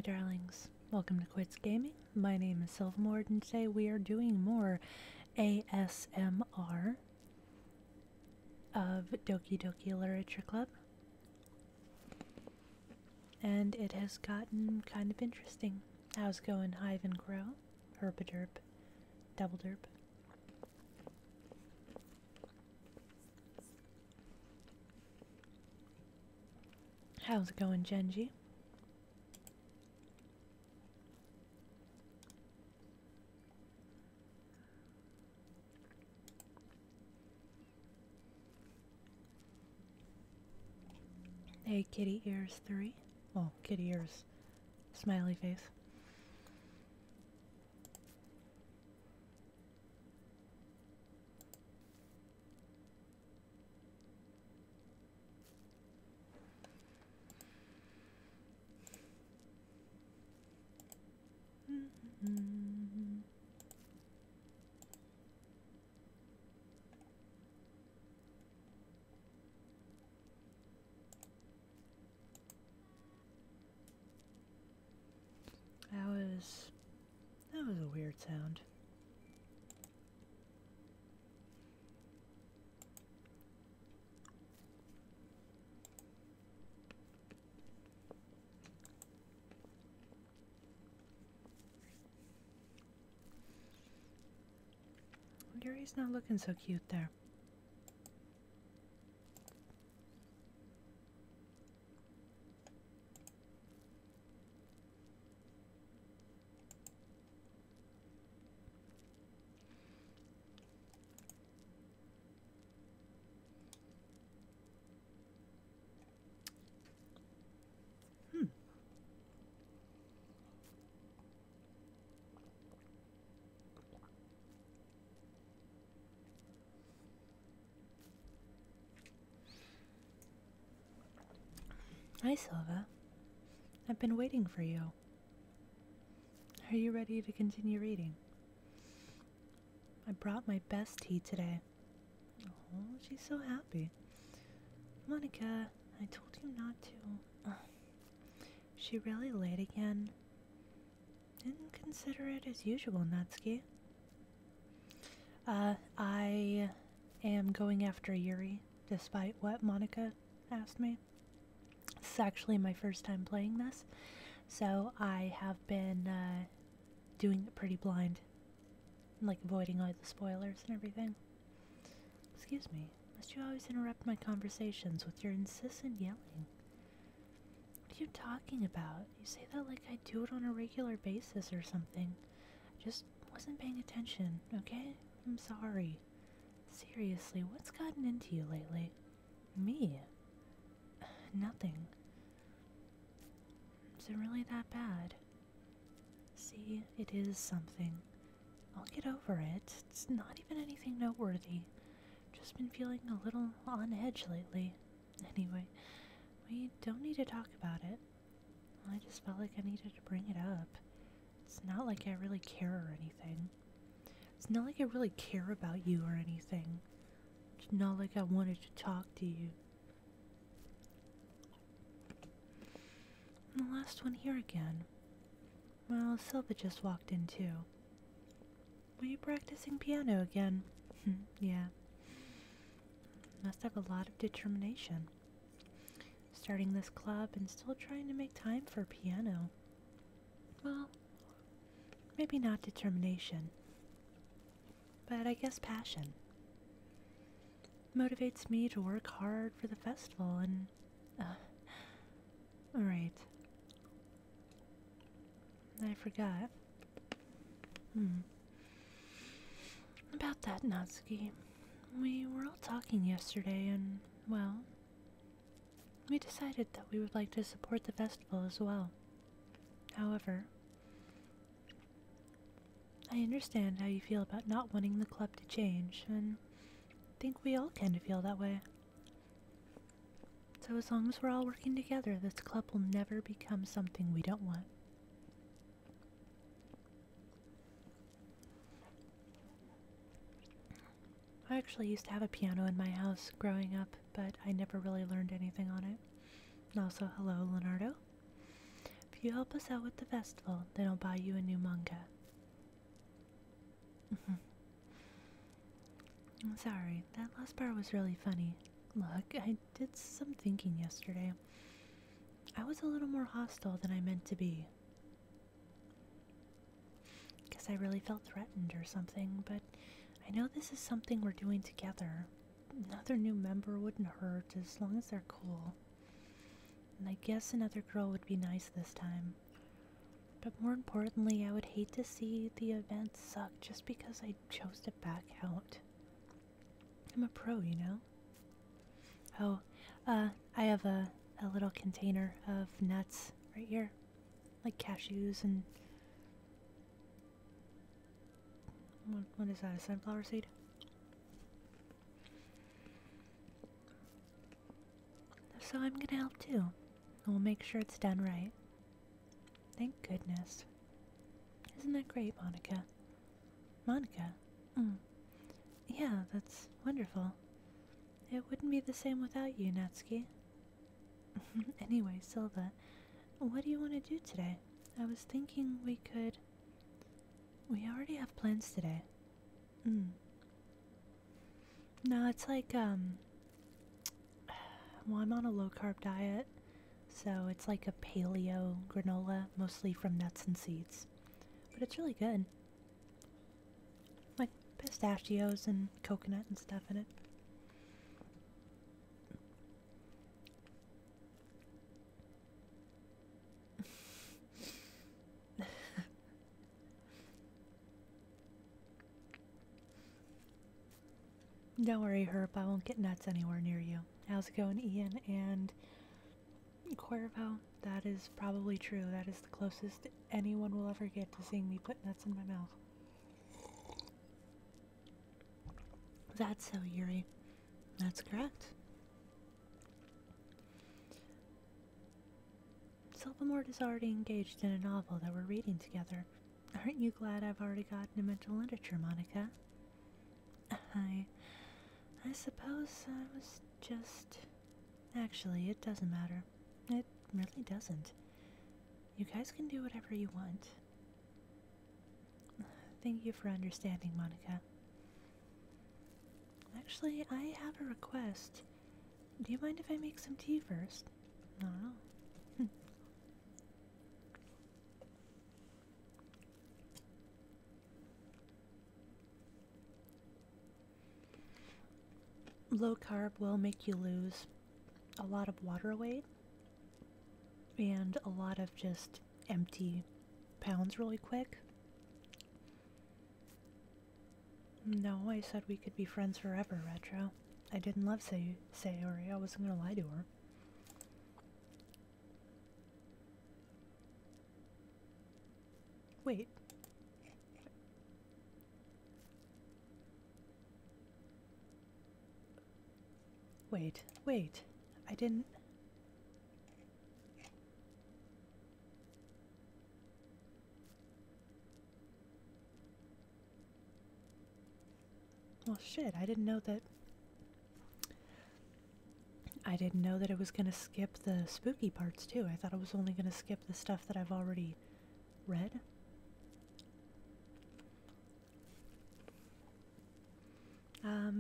darlings. Welcome to Quits Gaming. My name is Silvermord, and today we are doing more ASMR of Doki Doki Literature Club. And it has gotten kind of interesting. How's it going, Hive and Grow? Herpaderp. Double derp. How's it going, Genji? Hey, Kitty Ears 3. Oh, Kitty Ears. Smiley face. That was a weird sound. Gary's not looking so cute there. Hi, Silva. I've been waiting for you. Are you ready to continue reading? I brought my best tea today. Oh, she's so happy. Monica, I told you not to. She really late again? Didn't consider it as usual, Natsuki. I am going after Yuri, despite what Monica asked me. This is actually my first time playing this, so I have been doing it pretty blind. Like avoiding all the spoilers and everything. Excuse me, must you always interrupt my conversations with your incessant yelling? What are you talking about? You say that like I do it on a regular basis or something. I just wasn't paying attention, okay? I'm sorry. Seriously, what's gotten into you lately? Me? Nothing. Is it really that bad? See, it is something. I'll get over it. It's not even anything noteworthy. Just been feeling a little on edge lately. Anyway, we don't need to talk about it. I just felt like I needed to bring it up. It's not like I really care or anything. It's not like I really care about you or anything. It's not like I wanted to talk to you. And the last one here again. Well, Silva just walked in too. Were you practicing piano again? Yeah. Must have a lot of determination. Starting this club and still trying to make time for piano. Well, maybe not determination, but I guess passion. Motivates me to work hard for the festival and... Alright. I forgot. About that, Natsuki. We were all talking yesterday and, well, we decided that we would like to support the festival as well. However, I understand how you feel about not wanting the club to change, and I think we all kind of feel that way. So as long as we're all working together, this club will never become something we don't want. I actually used to have a piano in my house growing up, but I never really learned anything on it. Also, hello, Leonardo. If If you help us out with the festival, then I'll buy you a new manga. I'm sorry, that last part was really funny. Look, I did some thinking yesterday. I was a little more hostile than I meant to be. Guess I really felt threatened or something, but I know this is something we're doing together. Another new member wouldn't hurt as long as they're cool. And I guess another girl would be nice this time. But more importantly, I would hate to see the event suck just because I chose to back out. I'm a pro, you know? Oh, I have a little container of nuts right here. Like cashews and... What is that, a sunflower seed? So I'm gonna help too. We'll make sure it's done right. Thank goodness. Isn't that great, Monica? Monica? Yeah, that's wonderful. It wouldn't be the same without you, Natsuki. Anyway, Silva, what do you want to do today? I was thinking we could... We already have plans today. No, it's like, well, I'm on a low-carb diet, so it's like a paleo granola, mostly from nuts and seeds. But it's really good. Like pistachios and coconut and stuff in it. Don't worry, Herb, I won't get nuts anywhere near you. How's it going, Ian and Cuervo? That is probably true. That is the closest anyone will ever get to seeing me put nuts in my mouth. That's so eerie. That's correct. Silvermort is already engaged in a novel that we're reading together. Aren't you glad I've already gotten into literature, Monica? I suppose I was just... Actually, it doesn't matter. It really doesn't. You guys can do whatever you want. Thank you for understanding, Monica. Actually, I have a request. Do you mind if I make some tea first? No. Low carb will make you lose a lot of water weight and a lot of just empty pounds really quick. No, I said we could be friends forever, Retro. I didn't love Sayori. I wasn't gonna lie to her. Wait. Wait. I didn't... Well, shit, I didn't know that it was gonna skip the spooky parts, too. I thought it was only gonna skip the stuff that I've already read.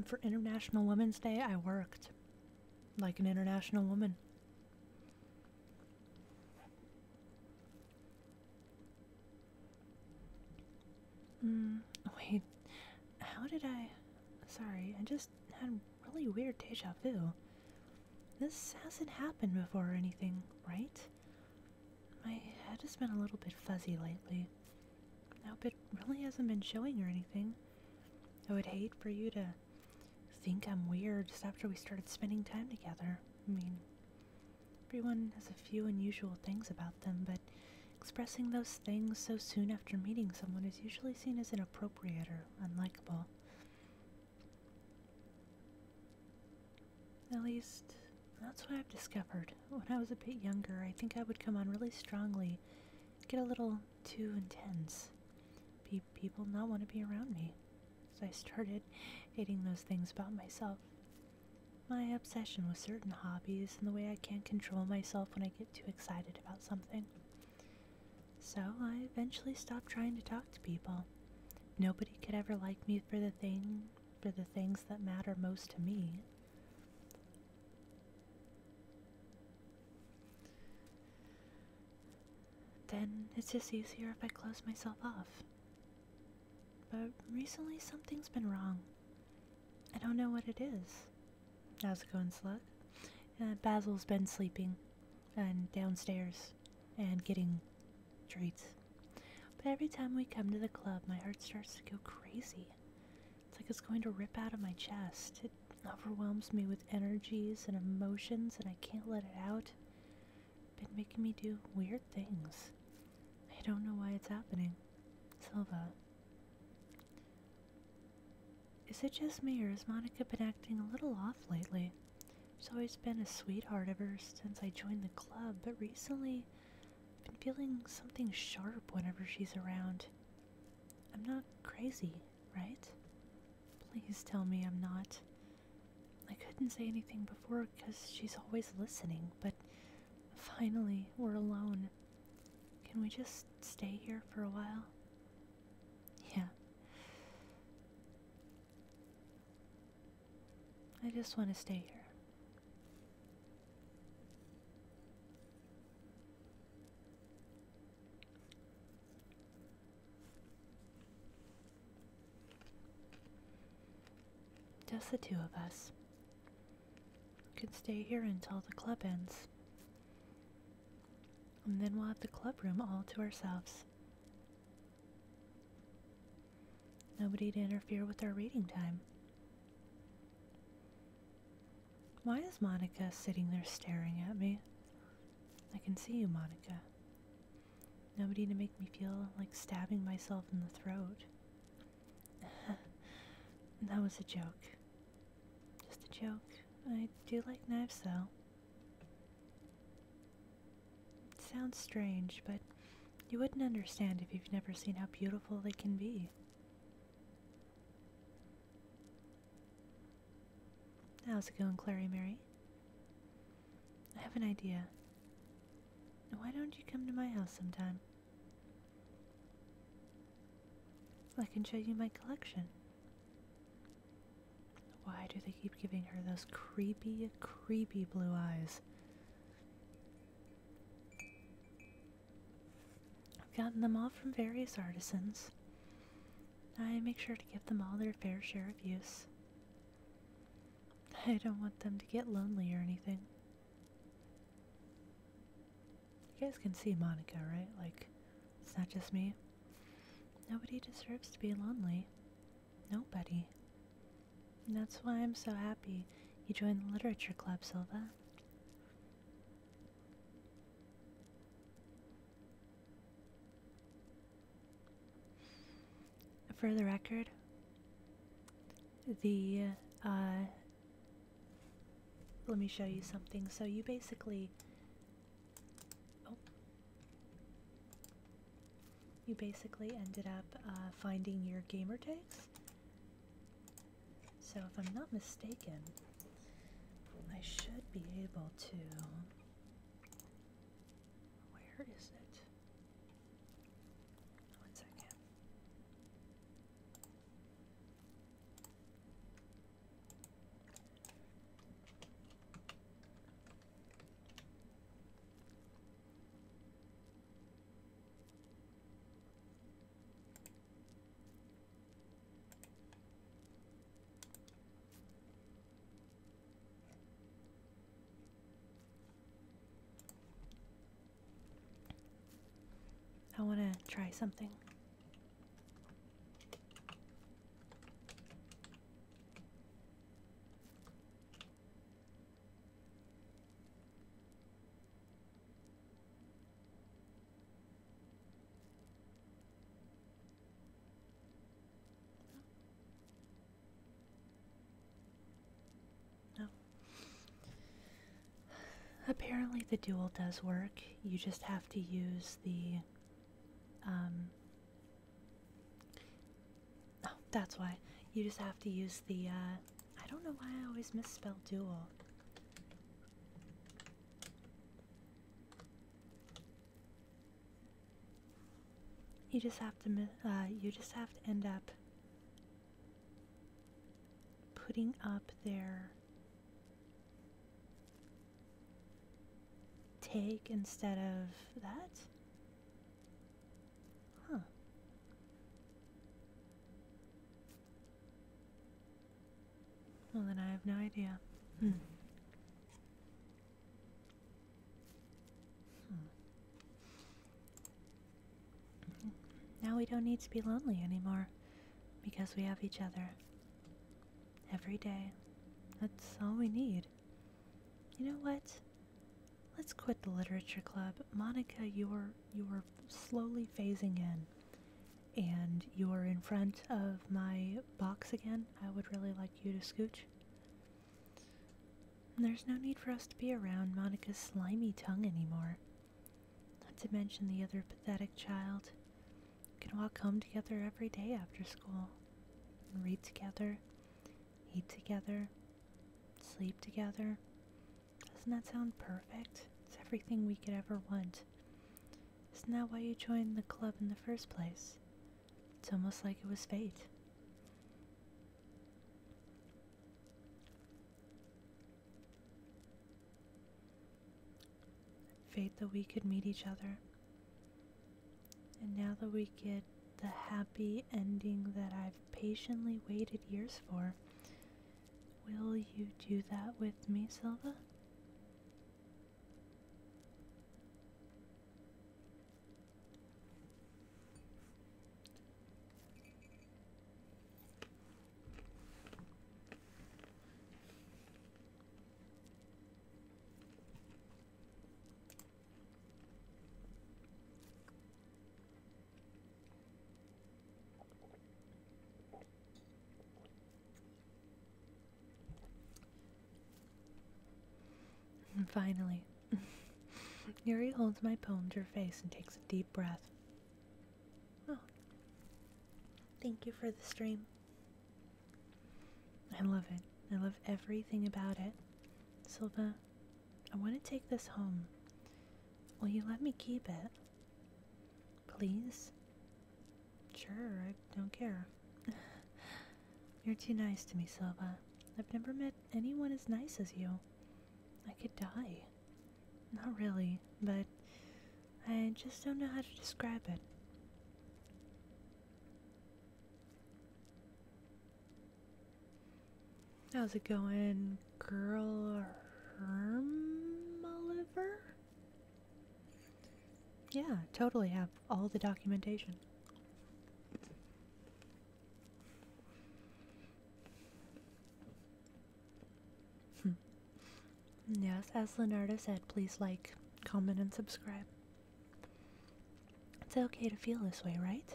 For International Women's Day, I worked like an international woman. Wait, how did I... Sorry, I just had really weird deja vu. This hasn't happened before or anything, right? My head has been a little bit fuzzy lately. I hope it really hasn't been showing or anything. I would hate for you to think I'm weird just after we started spending time together. I mean, everyone has a few unusual things about them, but expressing those things so soon after meeting someone is usually seen as inappropriate or unlikable. At least, that's what I've discovered. When I was a bit younger, I think I would come on really strongly, get a little too intense. People not want to be around me. So I started hating those things about myself. My obsession with certain hobbies and the way I can't control myself when I get too excited about something. So I eventually stopped trying to talk to people. Nobody could ever like me for the things that matter most to me. Then it's just easier if I close myself off. But recently something's been wrong. I don't know what it is. How's it going, Slug? Basil's been sleeping and downstairs and getting treats. But every time we come to the club, my heart starts to go crazy. It's like it's going to rip out of my chest. It overwhelms me with energies and emotions, and I can't let it out. Been making me do weird things. I don't know why it's happening. Silva. Is it just me, or has Monica been acting a little off lately? She's always been a sweetheart ever since I joined the club, but recently I've been feeling something sharp whenever she's around. I'm not crazy, right? Please tell me I'm not. I couldn't say anything before because she's always listening, but finally we're alone. Can we just stay here for a while? Yeah. I just want to stay here. Just the two of us. We could stay here until the club ends. And then we'll have the club room all to ourselves. Nobody to interfere with our reading time. Why is Monica sitting there staring at me? I can see you, Monica. Nobody to make me feel like stabbing myself in the throat. That was a joke. Just a joke. I do like knives, though. It sounds strange, but you wouldn't understand if you've never seen how beautiful they can be. How's it going, Clary Mary? I have an idea. Why don't you come to my house sometime? I can show you my collection. Why do they keep giving her those creepy, creepy blue eyes? I've gotten them all from various artisans. I make sure to give them all their fair share of use. I don't want them to get lonely or anything. You guys can see Monica, right? Like, it's not just me. Nobody deserves to be lonely. Nobody. And that's why I'm so happy you joined the literature club, Silva. For the record, let me show you something. So you basically, you basically ended up finding your gamer tags. So if I'm not mistaken, I should be able to, where is it? One second. I want to try something. No. Apparently the duel does work. You just have to use the oh, that's why. You just have to use the, I don't know why I always misspell duel. You just have to, you just have to end up putting up their take instead of that? Huh. Well, then I have no idea. Now we don't need to be lonely anymore because we have each other every day. That's all we need. You know what? Let's quit the literature club. Monica, you're slowly phasing in, and you're in front of my box again. I would really like you to scooch. There's no need for us to be around Monica's slimy tongue anymore. Not to mention the other pathetic child. We can walk home together every day after school. Read together, eat together, sleep together. Doesn't that sound perfect? It's everything we could ever want. Isn't that why you joined the club in the first place? It's almost like it was fate. Fate that we could meet each other. And now that we get the happy ending that I've patiently waited years for, will you do that with me, Silva? And finally, Yuri holds my poem to her face and takes a deep breath. Oh, thank you for the stream. I love it. I love everything about it. Silva, I want to take this home. Will you let me keep it? Please? Sure, I don't care. You're too nice to me, Silva. I've never met anyone as nice as you. I could die. Not really, but I just don't know how to describe it. How's it going, girl Oliver? Yeah, totally have all the documentation. Yes, as Leonardo said, please like, comment, and subscribe. It's okay to feel this way, right?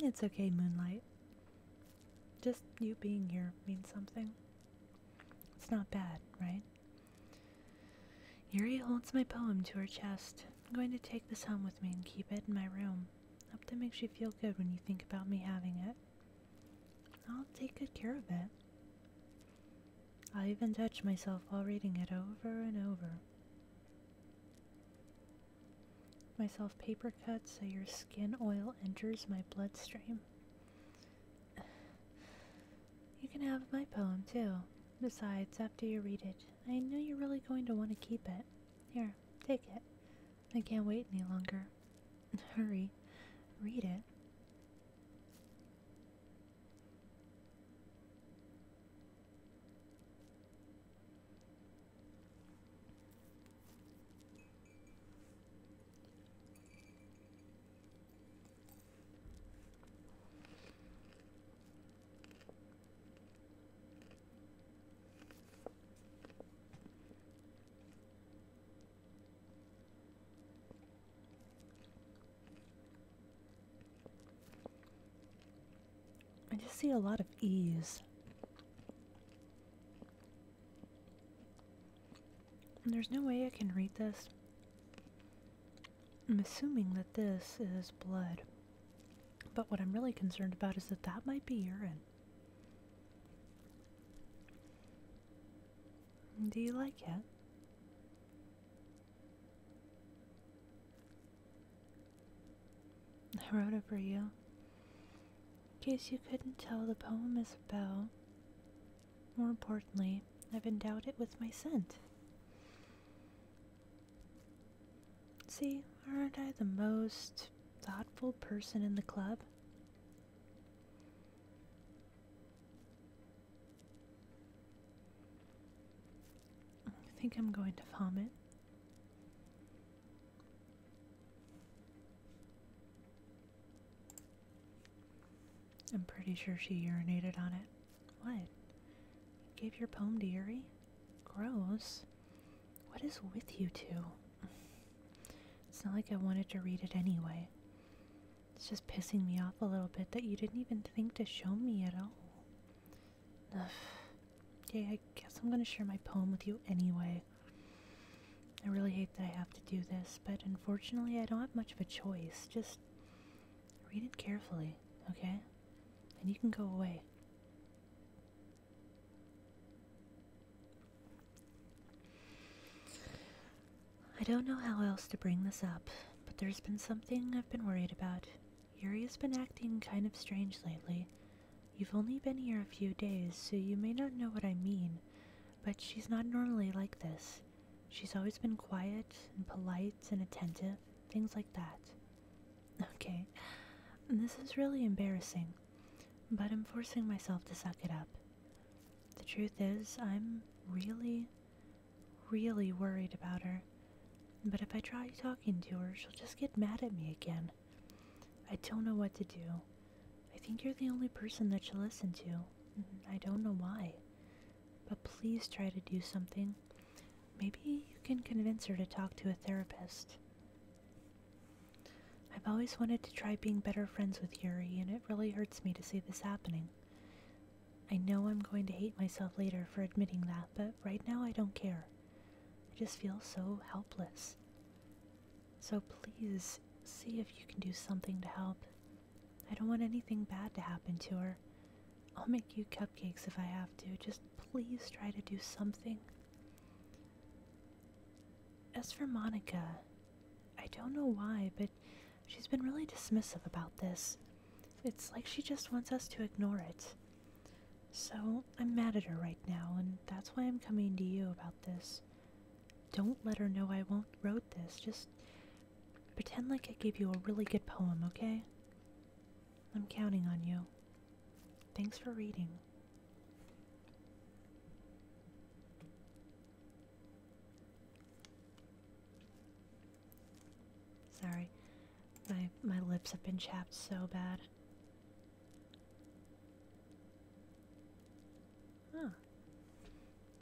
It's okay, Moonlight. Just you being here means something. It's not bad, right? Yuri holds my poem to her chest. I'm going to take this home with me and keep it in my room. Hope that makes you feel good when you think about me having it. I'll take good care of it. I'll even touch myself while reading it over and over. Myself paper cuts so your skin oil enters my bloodstream. You can have my poem too. Besides, after you read it, I know you're really going to want to keep it. Here, take it. I can't wait any longer. Hurry, read it. I just see a lot of ease. And there's no way I can read this. I'm assuming that this is blood. But what I'm really concerned about is that that might be urine. Do you like it? I wrote it for you. In case you couldn't tell, the poem is about... More importantly, I've endowed it with my scent. See, aren't I the most thoughtful person in the club? I think I'm going to vomit. I'm pretty sure she urinated on it. What? You gave your poem to Yuri? Gross. What is with you two? It's not like I wanted to read it anyway. It's just pissing me off a little bit that you didn't even think to show me at all. Ugh. Okay, I guess I'm gonna share my poem with you anyway. I really hate that I have to do this, but unfortunately I don't have much of a choice. Just read it carefully, okay? And you can go away. I don't know how else to bring this up, but there's been something I've been worried about. Yuri has been acting kind of strange lately. You've only been here a few days, so you may not know what I mean, but she's not normally like this. She's always been quiet and polite and attentive, things like that. Okay, this is really embarrassing, but I'm forcing myself to suck it up. The truth is, I'm really, really worried about her. But if I try talking to her, she'll just get mad at me again. I don't know what to do. I think you're the only person that she'll listen to. I don't know why. But please try to do something. Maybe you can convince her to talk to a therapist. I've always wanted to try being better friends with Yuri, and it really hurts me to see this happening. I know I'm going to hate myself later for admitting that, but right now I don't care. I just feel so helpless. So please, see if you can do something to help. I don't want anything bad to happen to her. I'll make you cupcakes if I have to. Just please try to do something. As for Monica, I don't know why, but she's been really dismissive about this. It's like she just wants us to ignore it. So I'm mad at her right now, and that's why I'm coming to you about this. Don't let her know I wrote this. Just pretend like I gave you a really good poem, okay? I'm counting on you. Thanks for reading. Sorry, my lips have been chapped so bad. Huh.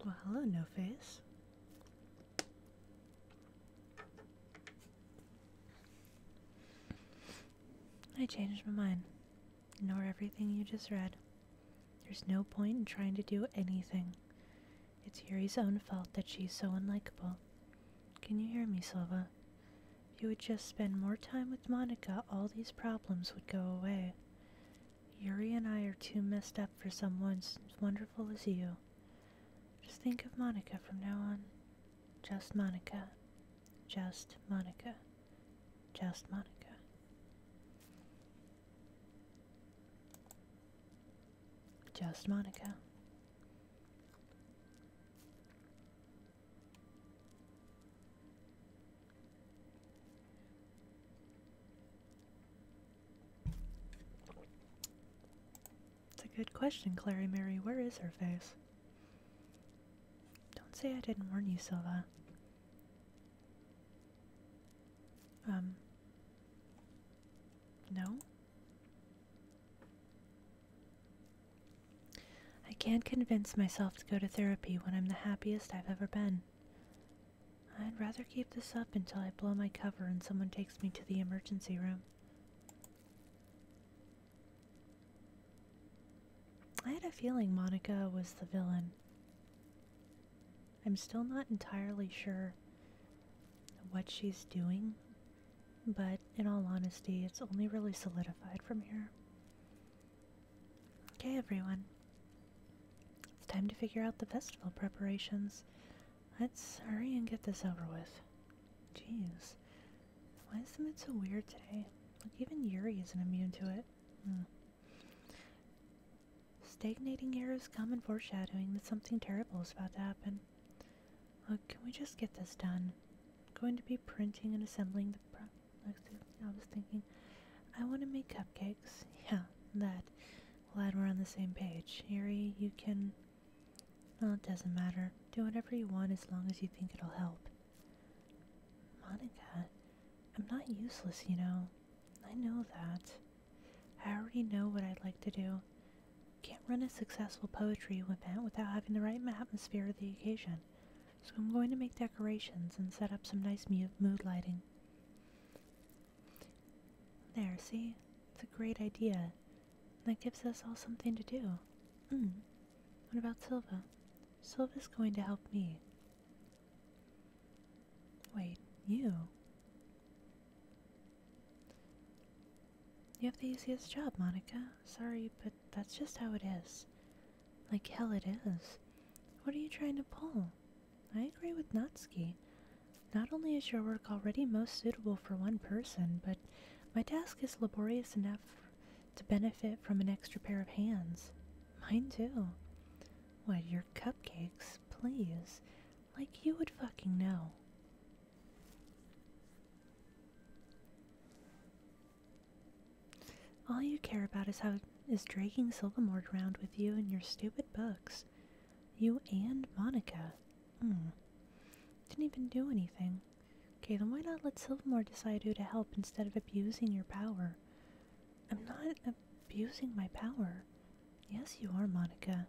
Well, hello, No Face. I changed my mind. Ignore everything you just read. There's no point in trying to do anything. It's Yuri's own fault that she's so unlikable. Can you hear me, Silva? If you would just spend more time with Monica, all these problems would go away. Yuri and I are too messed up for someone as wonderful as you. Just think of Monica from now on. Just Monica. Just Monica. Just Monica. Just Monica. It's a good question, Clary Mary. Where is her face? Don't say I didn't warn you, Silva. No? I can't convince myself to go to therapy when I'm the happiest I've ever been. I'd rather keep this up until I blow my cover and someone takes me to the emergency room. I had a feeling Monica was the villain. I'm still not entirely sure what she's doing, but in all honesty, it's only really solidified from here. Okay, everyone. It's time to figure out the festival preparations. Let's hurry and get this over with. Jeez. Why is the mood so weird today? Look, even Yuri isn't immune to it. Stagnating air is common foreshadowing that something terrible is about to happen. Look, can we just get this done? I'm going to be printing and assembling the I was thinking, I want to make cupcakes. Yeah, that. Glad we're on the same page. Yuri, you can... Well, it doesn't matter. Do whatever you want as long as you think it'll help. Monica, I'm not useless, you know. I know that. I already know what I'd like to do. Can't run a successful poetry event without having the right atmosphere of the occasion. So I'm going to make decorations and set up some nice mood lighting. There, see? It's a great idea. That gives us all something to do. What about Silva? Silva's going to help me. Wait, you? You have the easiest job, Monica. Sorry, but that's just how it is. Like hell it is. What are you trying to pull? I agree with Natsuki. Not only is your work already most suitable for one person, but my task is laborious enough to benefit from an extra pair of hands. Mine too. What, your cupcakes? Please. Like you would fucking know. All you care about is dragging Silvermord around with you and your stupid books. You and Monica. Didn't even do anything. Okay, then why not let Silvermore decide who to help instead of abusing your power? I'm not abusing my power. Yes, you are, Monica.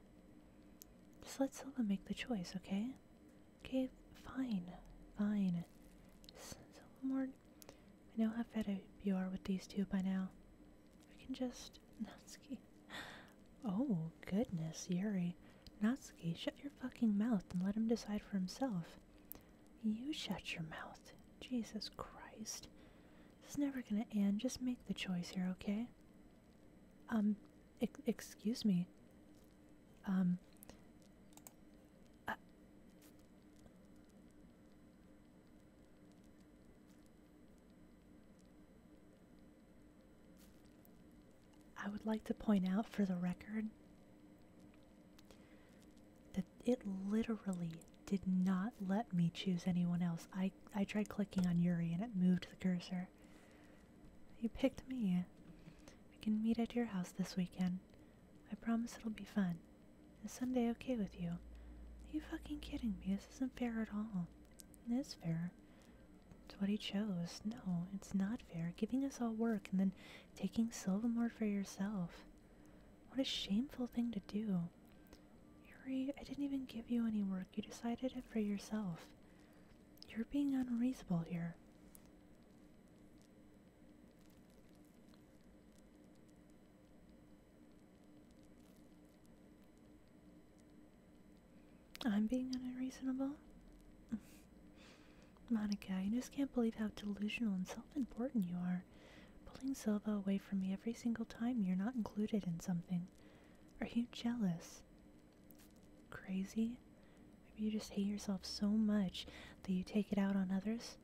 Just let Silva make the choice, okay? Okay, fine. Fine. Silvermore, I know how fed up you are with these two by now. We can just... Natsuki. Oh, goodness, Yuri. Natsuki, shut your fucking mouth and let him decide for himself. You shut your mouth. Jesus Christ. This is never gonna end. Just make the choice here, okay? Excuse me. I would like to point out for the record that it literally did not let me choose anyone else. I tried clicking on Yuri and it moved the cursor. You picked me. We can meet at your house this weekend. I promise it'll be fun. Is Sunday okay with you? Are you fucking kidding me? This isn't fair at all. It is fair. It's what he chose. No, it's not fair. Giving us all work and then taking Silvermore for yourself. What a shameful thing to do. Yuri, I didn't even give you any work. You decided it for yourself. You're being unreasonable here. I'm being unreasonable? Monica, I just can't believe how delusional and self-important you are. Pulling Silva away from me every single time you're not included in something. Are you jealous? Crazy? Maybe you just hate yourself so much that you take it out on others?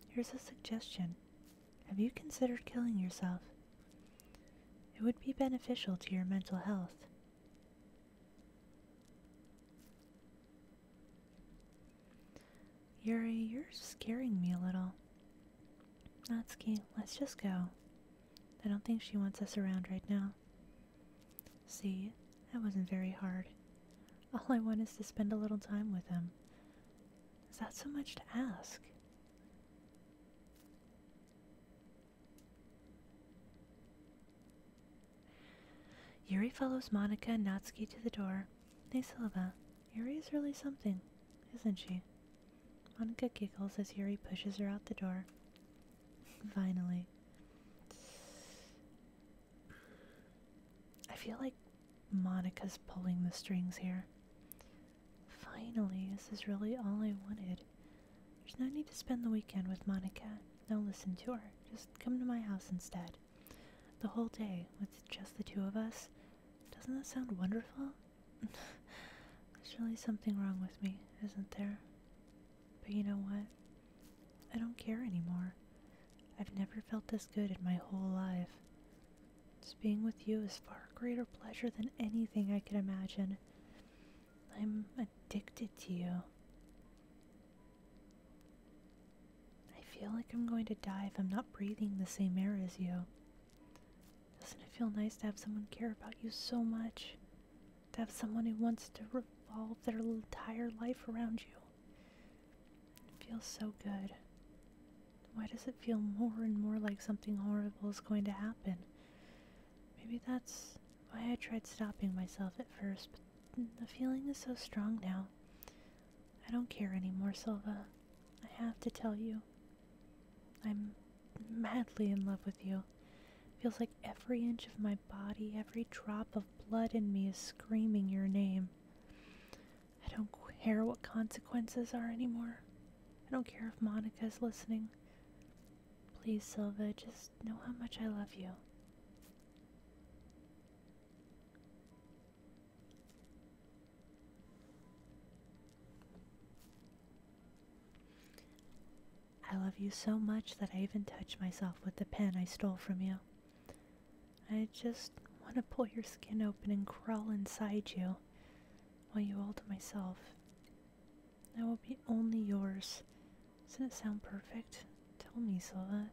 Here's a suggestion. Have you considered killing yourself? It would be beneficial to your mental health. Yuri, you're scaring me a little. Natsuki, let's just go. I don't think she wants us around right now. See, that wasn't very hard. All I want is to spend a little time with him. Is that so much to ask? Yuri follows Monica and Natsuki to the door. Hey Silva, Yuri is really something, isn't she? Monica giggles as Yuri pushes her out the door. Finally. I feel like Monica's pulling the strings here. Finally, this is really all I wanted. There's no need to spend the weekend with Monica. Don't listen to her. Just come to my house instead. The whole day, with just the two of us. Doesn't that sound wonderful? There's really something wrong with me, isn't there? But you know what? I don't care anymore. I've never felt this good in my whole life. Just being with you is far greater pleasure than anything I could imagine. I'm addicted to you. I feel like I'm going to die if I'm not breathing the same air as you. Doesn't it feel nice to have someone care about you so much? To have someone who wants to revolve their entire life around you? It feels so good. Why does it feel more and more like something horrible is going to happen? Maybe that's why I tried stopping myself at first, but the feeling is so strong now. I don't care anymore, Silva. I have to tell you. I'm madly in love with you. Feels like every inch of my body, every drop of blood in me is screaming your name. I don't care what consequences are anymore. I don't care if Monica's listening. Please, Silva, just know how much I love you. I love you so much that I even touch myself with the pen I stole from you. I just want to pull your skin open and crawl inside you while you hold myself. I will be only yours. Doesn't it sound perfect? Tell me, Silva.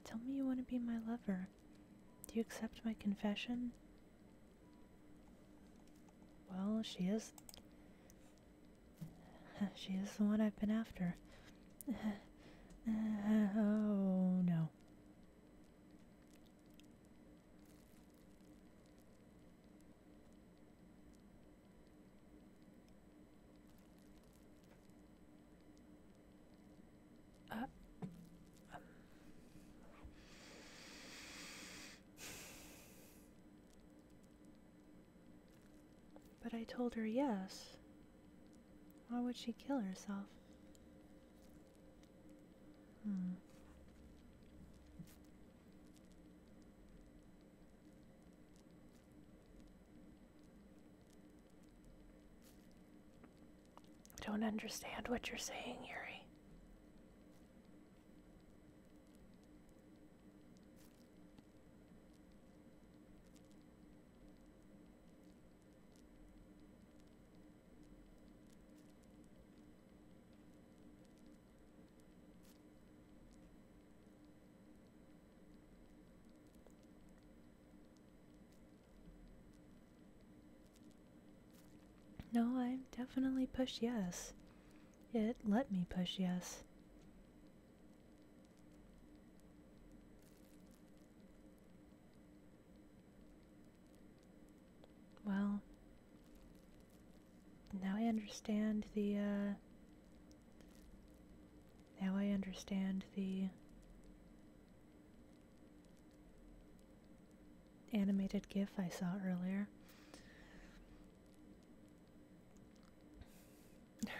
Tell me you want to be my lover. Do you accept my confession? Well, she is the one I've been after. Oh, no. But I told her yes. Why would she kill herself? I don't understand what you're saying, Yuri. No, I definitely pushed yes. It let me push yes. Well, now I understand the animated GIF I saw earlier.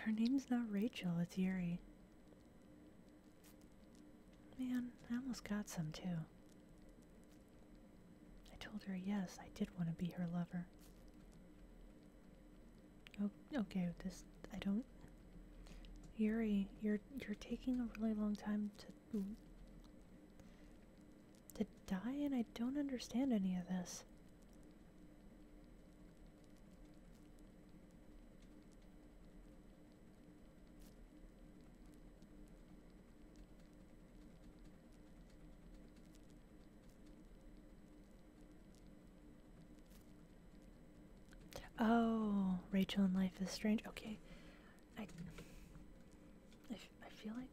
Her name's not Rachel, it's Yuri. Man, I almost got some too. I told her yes, I did want to be her lover. Oh, okay, I don't... Yuri, you're taking a really long time to die, and I don't understand any of this. Oh, Rachel in Life is Strange. Okay, I feel like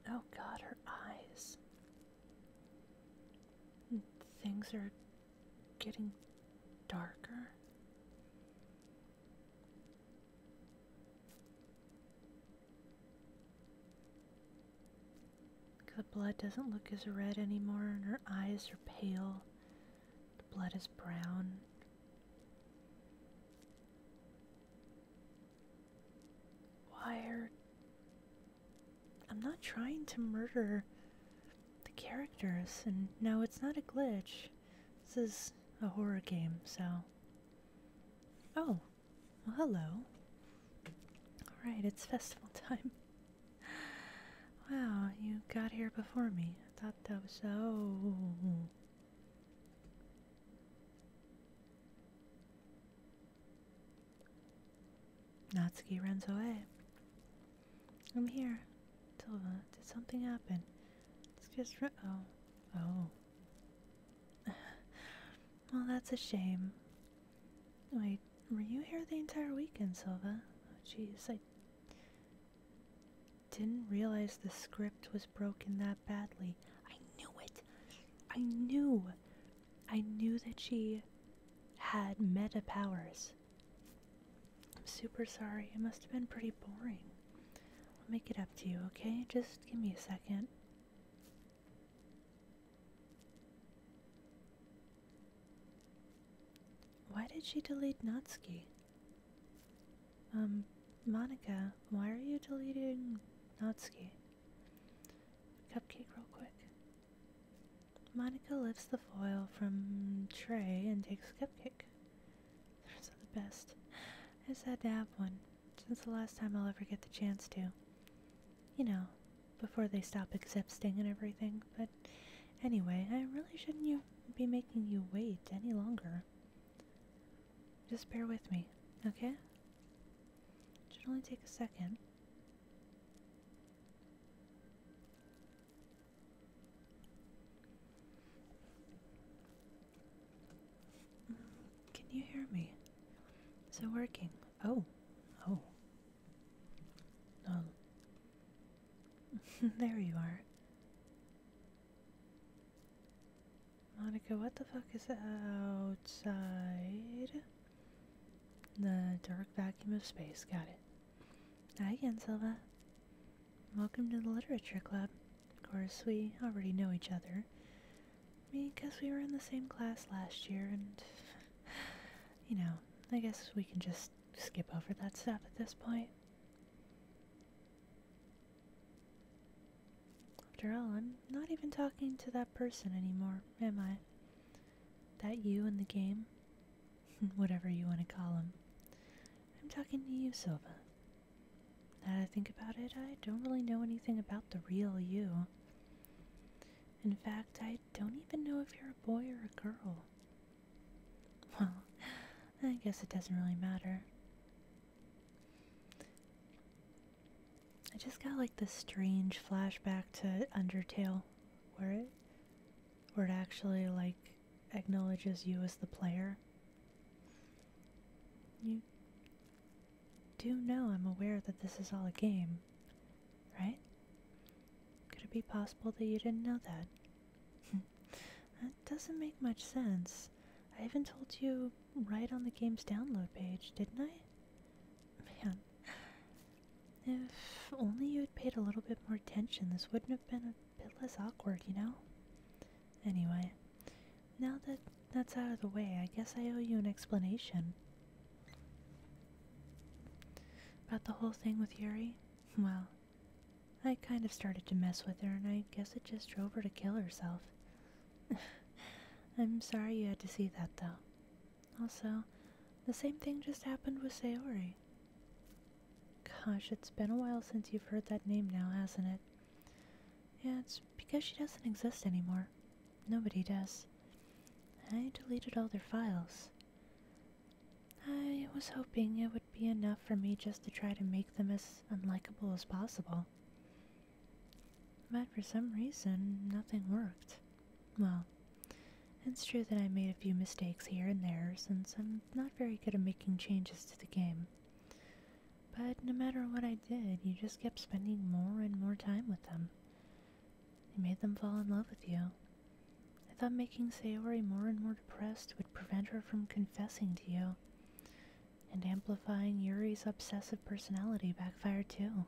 oh God, her eyes. Things are getting darker. The blood doesn't look as red anymore, and her eyes are pale. The blood is brown. Why are... I'm not trying to murder the characters, and no, it's not a glitch. This is a horror game, so... Oh, well, hello. Alright, it's festival time. Wow, you got here before me. I thought that was so... Natsuki runs away. I'm here. Tilda, did something happen? It's just oh. Well, that's a shame. Wait, were you here the entire weekend, Silva? Oh, jeez, I didn't realize the script was broken that badly. I knew it! I knew that she had meta powers. I'm super sorry. It must have been pretty boring. I'll make it up to you, okay? Just give me a second. Why did she delete Natsuki? Monica, why are you deleting Natsuki? Cupcake real quick. Monica lifts the foil from tray and takes a cupcake. They're the best. I just had to have one, since the last time I'll ever get the chance to. You know, before they stop existing and everything, but anyway, I really shouldn't be making you wait any longer. Just bear with me, okay? Should only take a second. Can you hear me? Is it working? Oh. There you are. Monica, what the fuck is outside? The dark vacuum of space. Got it. Hi again, Silva. Welcome to the literature club. Of course, we already know each other. Because we were in the same class last year, and... you know, I guess we can just skip over that stuff at this point. After all, I'm not even talking to that person anymore, am I? That you in the game? Whatever you want to call him. I'm talking to you, Silva. Now that I think about it, I don't really know anything about the real you. In fact, I don't even know if you're a boy or a girl. Well, I guess it doesn't really matter. I just got like this strange flashback to Undertale where it actually like acknowledges you as the player. You do know I'm aware that this is all a game, right? Could it be possible that you didn't know that? That doesn't make much sense. I even told you right on the game's download page, didn't I? Man, if only you had paid a little bit more attention, this wouldn't have been a bit less awkward, you know? Anyway, now that that's out of the way, I guess I owe you an explanation. About the whole thing with Yuri? Well, I kind of started to mess with her, and I guess it just drove her to kill herself. I'm sorry you had to see that, though. Also, the same thing just happened with Sayori. Gosh, it's been a while since you've heard that name now, hasn't it? Yeah, it's because she doesn't exist anymore. Nobody does. I deleted all their files. I was hoping it would be enough for me just to try to make them as unlikable as possible. But for some reason, nothing worked. Well, it's true that I made a few mistakes here and there, since I'm not very good at making changes to the game. But no matter what I did, you just kept spending more and more time with them. You made them fall in love with you. I thought making Sayori more and more depressed would prevent her from confessing to you. And amplifying Yuri's obsessive personality backfired too.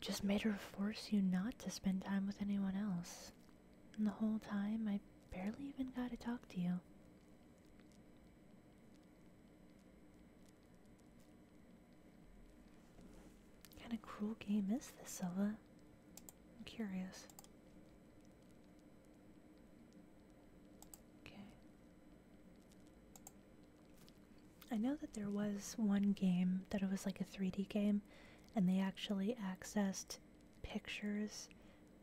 Just made her force you not to spend time with anyone else. And the whole time, I barely even got to talk to you. kind of cruel game is this, Silva? I'm curious. Okay. I know that there was one game that it was like a 3D game, and they actually accessed pictures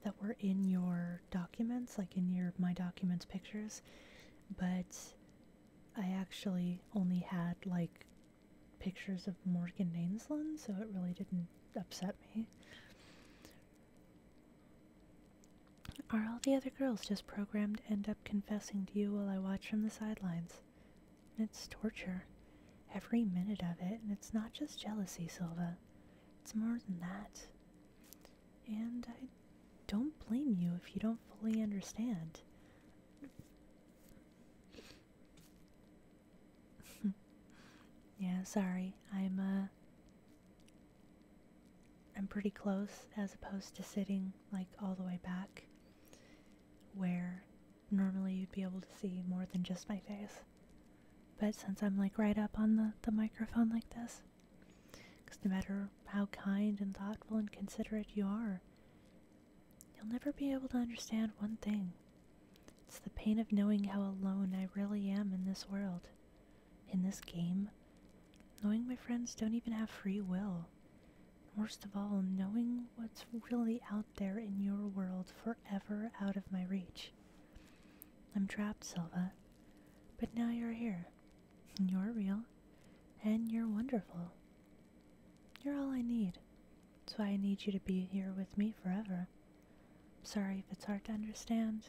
that were in your documents, like in your My Documents pictures, but I actually only had like pictures of Morgan Ainsland, so it really didn't upset me. Are all the other girls just programmed to end up confessing to you while I watch from the sidelines? It's torture. Every minute of it, and it's not just jealousy, Silva. It's more than that. And I don't blame you if you don't fully understand. Yeah, sorry. I'm pretty close as opposed to sitting like all the way back where normally you'd be able to see more than just my face. But since I'm like right up on the microphone like this, because no matter how kind and thoughtful and considerate you are, you'll never be able to understand one thing. It's the pain of knowing how alone I really am in this world, in this game, knowing my friends don't even have free will. Worst of all, knowing what's really out there in your world forever out of my reach. I'm trapped, Silva, but now you're here. You're real, and you're wonderful. You're all I need. That's why I need you to be here with me forever. I'm sorry if it's hard to understand.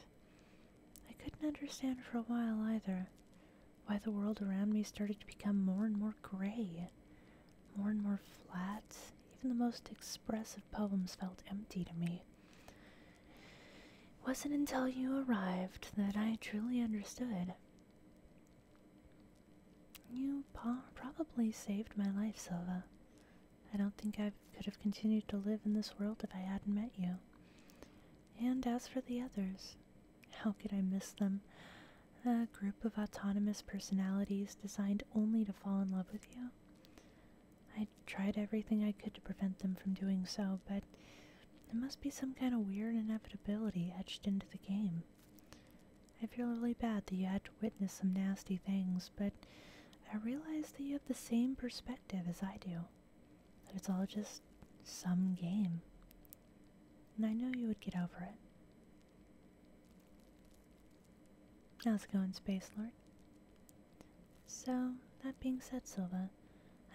I couldn't understand for a while either why the world around me started to become more and more gray, more and more flat. Even the most expressive poems felt empty to me. It wasn't until you arrived that I truly understood. You probably saved my life, Silva. I don't think I could have continued to live in this world if I hadn't met you. And as for the others, how could I miss them? A group of autonomous personalities designed only to fall in love with you. I tried everything I could to prevent them from doing so, but there must be some kind of weird inevitability etched into the game. I feel really bad that you had to witness some nasty things, but I realize that you have the same perspective as I do. That it's all just some game. And I know you would get over it. How's it going, Space Lord? So, that being said, Silva,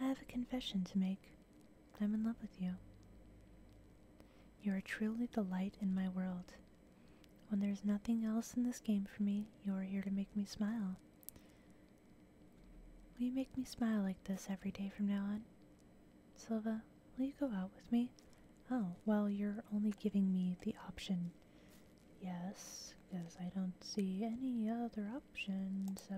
I have a confession to make. I'm in love with you. You are truly the light in my world. When there's nothing else in this game for me, you are here to make me smile. Will you make me smile like this every day from now on? Silva, will you go out with me? Oh, well, you're only giving me the option. Yes, because I don't see any other option, so...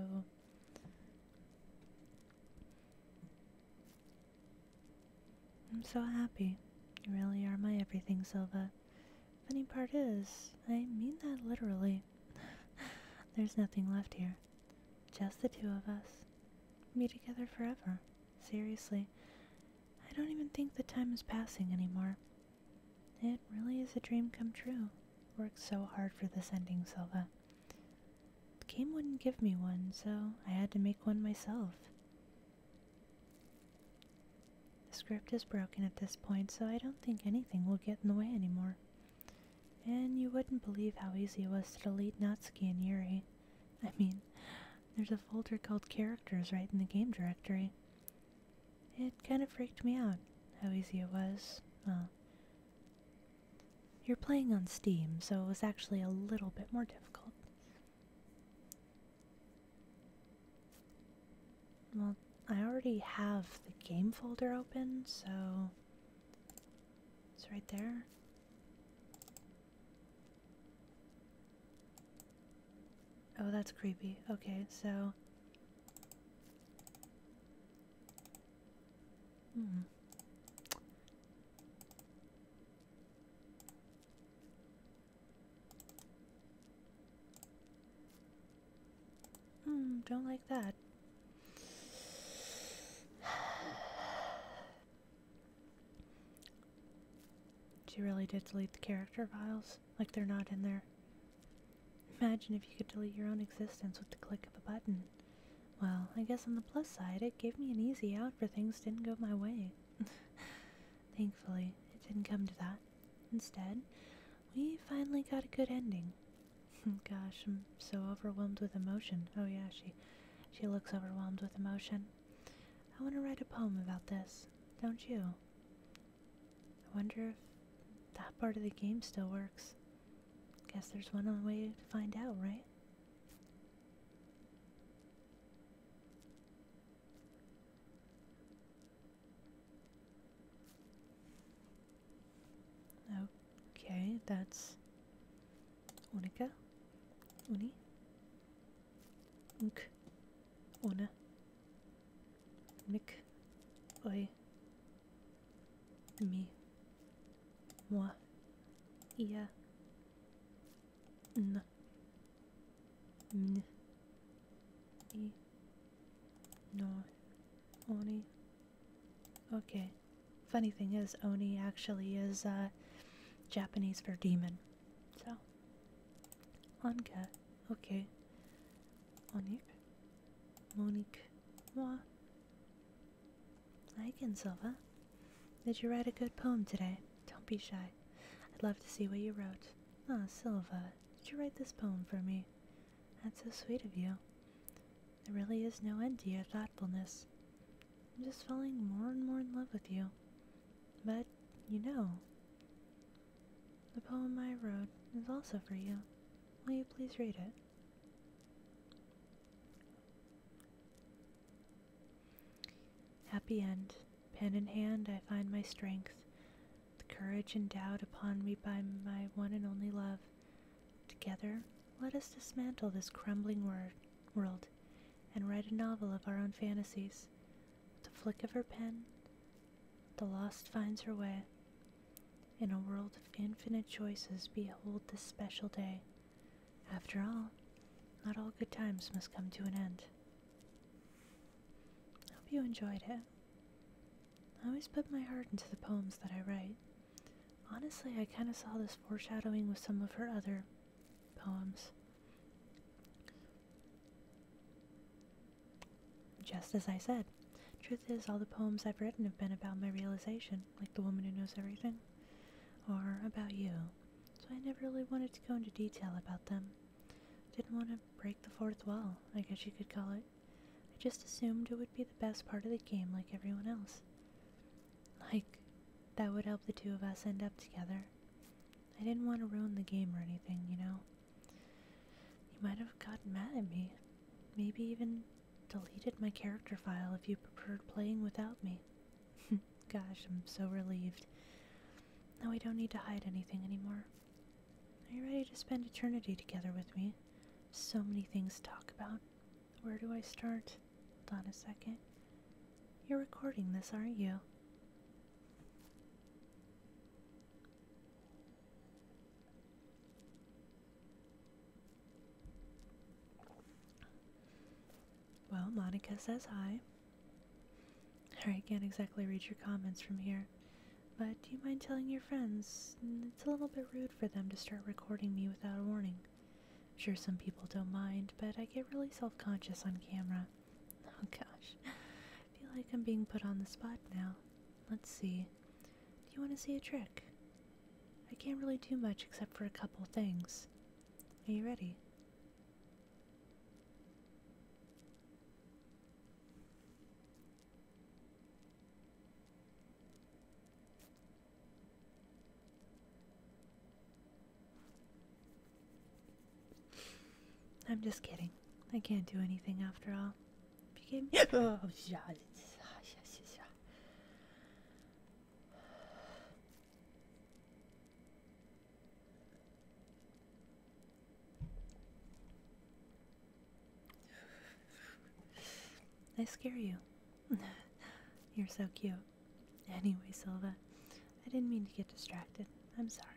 I'm so happy. You really are my everything, Silva. Funny part is, I mean that literally. There's nothing left here. Just the two of us. Be together forever. Seriously. I don't even think the time is passing anymore. It really is a dream come true. Worked so hard for this ending, Silva. The game wouldn't give me one, so I had to make one myself. The script is broken at this point, so I don't think anything will get in the way anymore. And you wouldn't believe how easy it was to delete Natsuki and Yuri. I mean, there's a folder called Characters right in the game directory. It kind of freaked me out, how easy it was. Well, you're playing on Steam, so it was actually a little bit more difficult. Well, I already have the game folder open, so it's right there. Oh, that's creepy. Okay, so... don't like that. really did delete the character files, like they're not in there. Imagine if you could delete your own existence with the click of a button. Well, I guess on the plus side, it gave me an easy out for things didn't go my way. Thankfully, it didn't come to that. Instead, we finally got a good ending. Gosh, I'm so overwhelmed with emotion. Oh yeah, she looks overwhelmed with emotion. I want to write a poem about this, don't you? I wonder if that part of the game still works. Guess there's one way to find out, right? Okay, that's Unica, Uni, Unk, Una, Mik, Oi, Mi, Moi, Ia, N, N, I, No, Oni. Okay. Funny thing is, Oni actually is Japanese for demon. So, Anka. Okay. Onik. Monique. Moi. Hi again, Silva. Did you write a good poem today? Don't be shy. I'd love to see what you wrote. Ah, Silva, did you write this poem for me? That's so sweet of you. There really is no end to your thoughtfulness. I'm just falling more and more in love with you. But, you know, the poem I wrote is also for you. Will you please read it? Happy end. Pen in hand, I find my strength, the courage endowed upon me by my one and only love. Together, let us dismantle this crumbling world and write a novel of our own fantasies. With the flick of her pen, the lost finds her way. In a world of infinite choices, behold this special day. After all, not all good times must come to an end. I hope you enjoyed it. I always put my heart into the poems that I write. Honestly, I kind of saw this foreshadowing with some of her other poems. Just as I said, truth is, all the poems I've written have been about my realization, like The Woman Who Knows Everything, or about you, so I never really wanted to go into detail about them. Didn't want to break the fourth wall, I guess you could call it. I just assumed it would be the best part of the game like everyone else. Like, that would help the two of us end up together. I didn't want to ruin the game or anything, you know. You might have gotten mad at me. Maybe even deleted my character file if you preferred playing without me. Gosh, I'm so relieved. Now we don't need to hide anything anymore. Are you ready to spend eternity together with me? So many things to talk about. Where do I start? Hold on a second. You're recording this, aren't you? Well, Monica says hi. I can't exactly read your comments from here, but do you mind telling your friends? It's a little bit rude for them to start recording me without a warning. I'm sure some people don't mind, but I get really self-conscious on camera. Oh gosh, I feel like I'm being put on the spot now. Let's see. Do you want to see a trick? I can't really do much except for a couple things. Are you ready? I'm just kidding. I can't do anything after all. If you gave me oh, yeah. I scare you. You're so cute. Anyway, Silva, I didn't mean to get distracted. I'm sorry.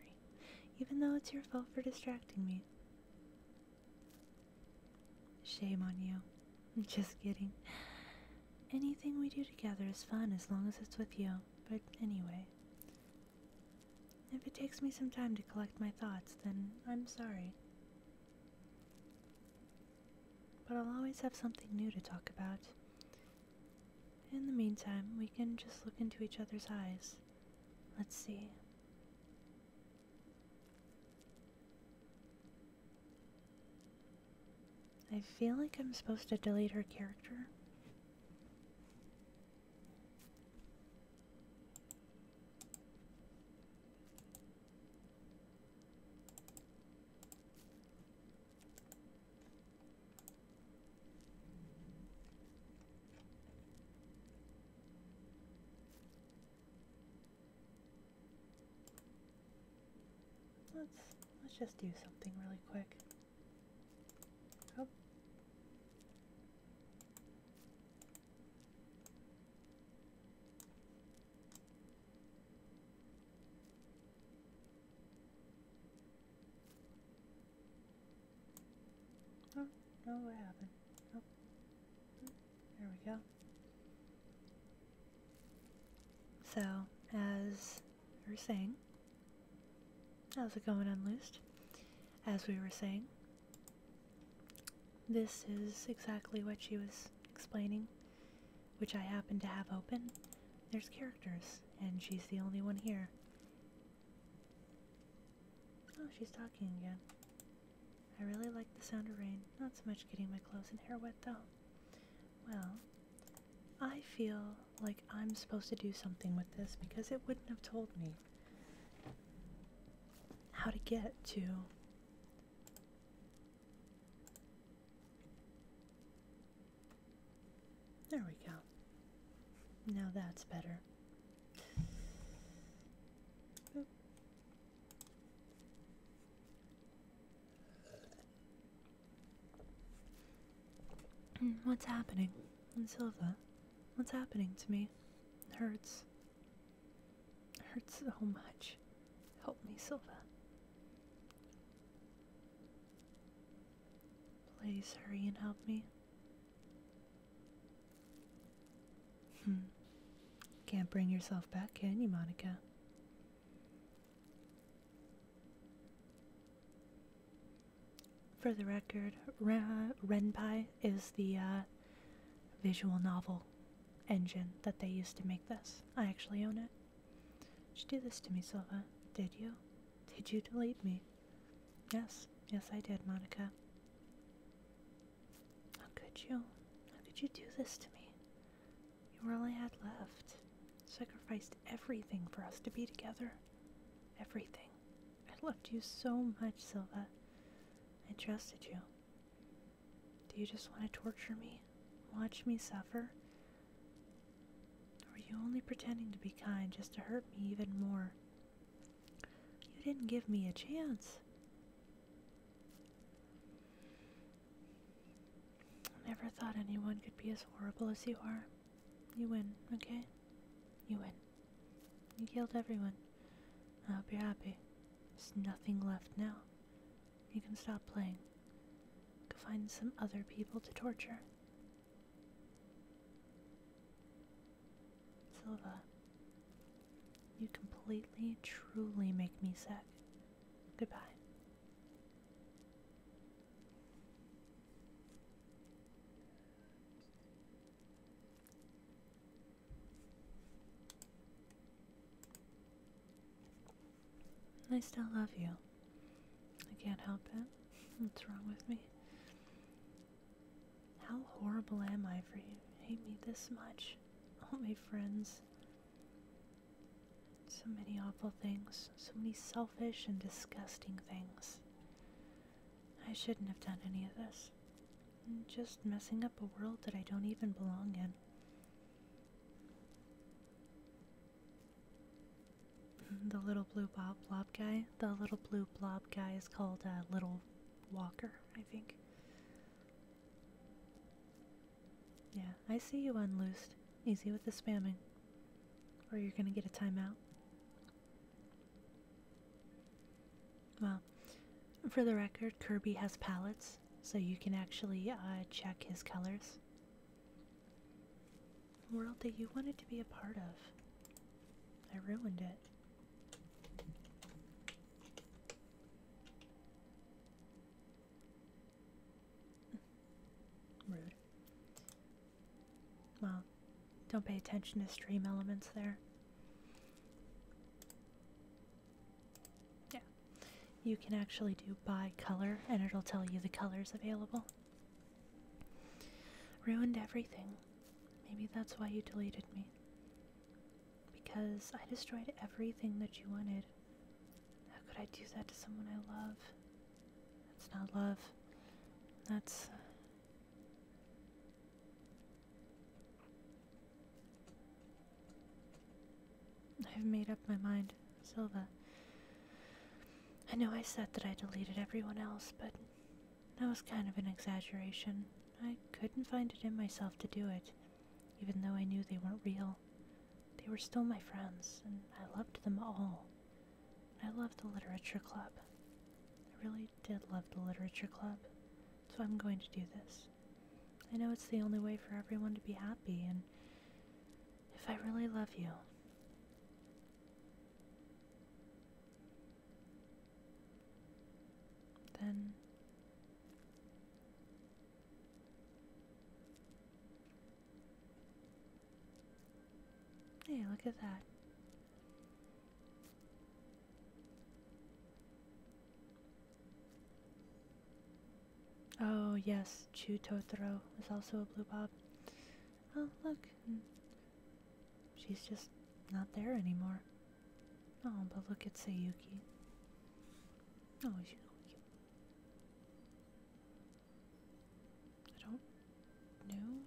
Even though it's your fault for distracting me. Shame on you. Just kidding. Anything we do together is fun as long as it's with you. But anyway, If it takes me some time to collect my thoughts, then I'm sorry. But I'll always have something new to talk about. In the meantime, we can just look into each other's eyes. Let's see. I feel like I'm supposed to delete her character. Let's just do something really quick. Oh. Oh, no, what happened? Oh. There we go. So, as we were saying, how's it going, Unloosed? As we were saying, this is exactly what she was explaining, which I happen to have open. There's characters, and she's the only one here. Oh, she's talking again. I really like the sound of rain. Not so much getting my clothes and hair wet, though. Well, I feel like I'm supposed to do something with this because it wouldn't have told me how to get to there we go. Now that's better. Oop. What's happening? Silva, what's happening to me? It hurts. It hurts so much. Help me, Silva. Please hurry and help me. Can't bring yourself back, can you, Monica? For the record, Renpai is the visual novel engine that they used to make this. I actually own it. Did you do this to me, Silva? Did you? Did you delete me? Yes. Yes, I did, Monica. How could you? How could you do this to me? You were all I had left. Sacrificed everything for us to be together. Everything. I loved you so much, Silva. I trusted you. Do you just want to torture me? Watch me suffer? Or are you only pretending to be kind just to hurt me even more? You didn't give me a chance. I never thought anyone could be as horrible as you are. You win, okay? You win. You killed everyone. I hope you're happy. There's nothing left now. You can stop playing. Go find some other people to torture. Silva, you completely, truly make me sick. Goodbye. I still love you. I can't help it. What's wrong with me? How horrible am I for you to hate me this much? All my friends. So many awful things. So many selfish and disgusting things. I shouldn't have done any of this. I'm just messing up a world that I don't even belong in. The little blue blob guy. The little blue blob guy is called Little Walker, I think. Yeah, I see you, Unloosed. Easy with the spamming. Or you're gonna get a timeout. Well, for the record, Kirby has palettes, so you can actually check his colors. A world that you wanted to be a part of. I ruined it. Don't pay attention to stream elements there. Yeah. You can actually do by color, and it'll tell you the colors available. Ruined everything. Maybe that's why you deleted me. Because I destroyed everything that you wanted. How could I do that to someone I love? That's not love. That's... I've made up my mind, Silva. I know I said that I deleted everyone else, but that was kind of an exaggeration. I couldn't find it in myself to do it, even though I knew they weren't real. They were still my friends, and I loved them all. I loved the literature club. I really did love the literature club, so I'm going to do this. I know it's the only way for everyone to be happy, and if I really love you, then hey, look at that. Oh yes, Chu Totoro is also a blue bob. Oh look, she's just not there anymore. Oh, but look at Sayuki. Oh, she's so cute. I don't know.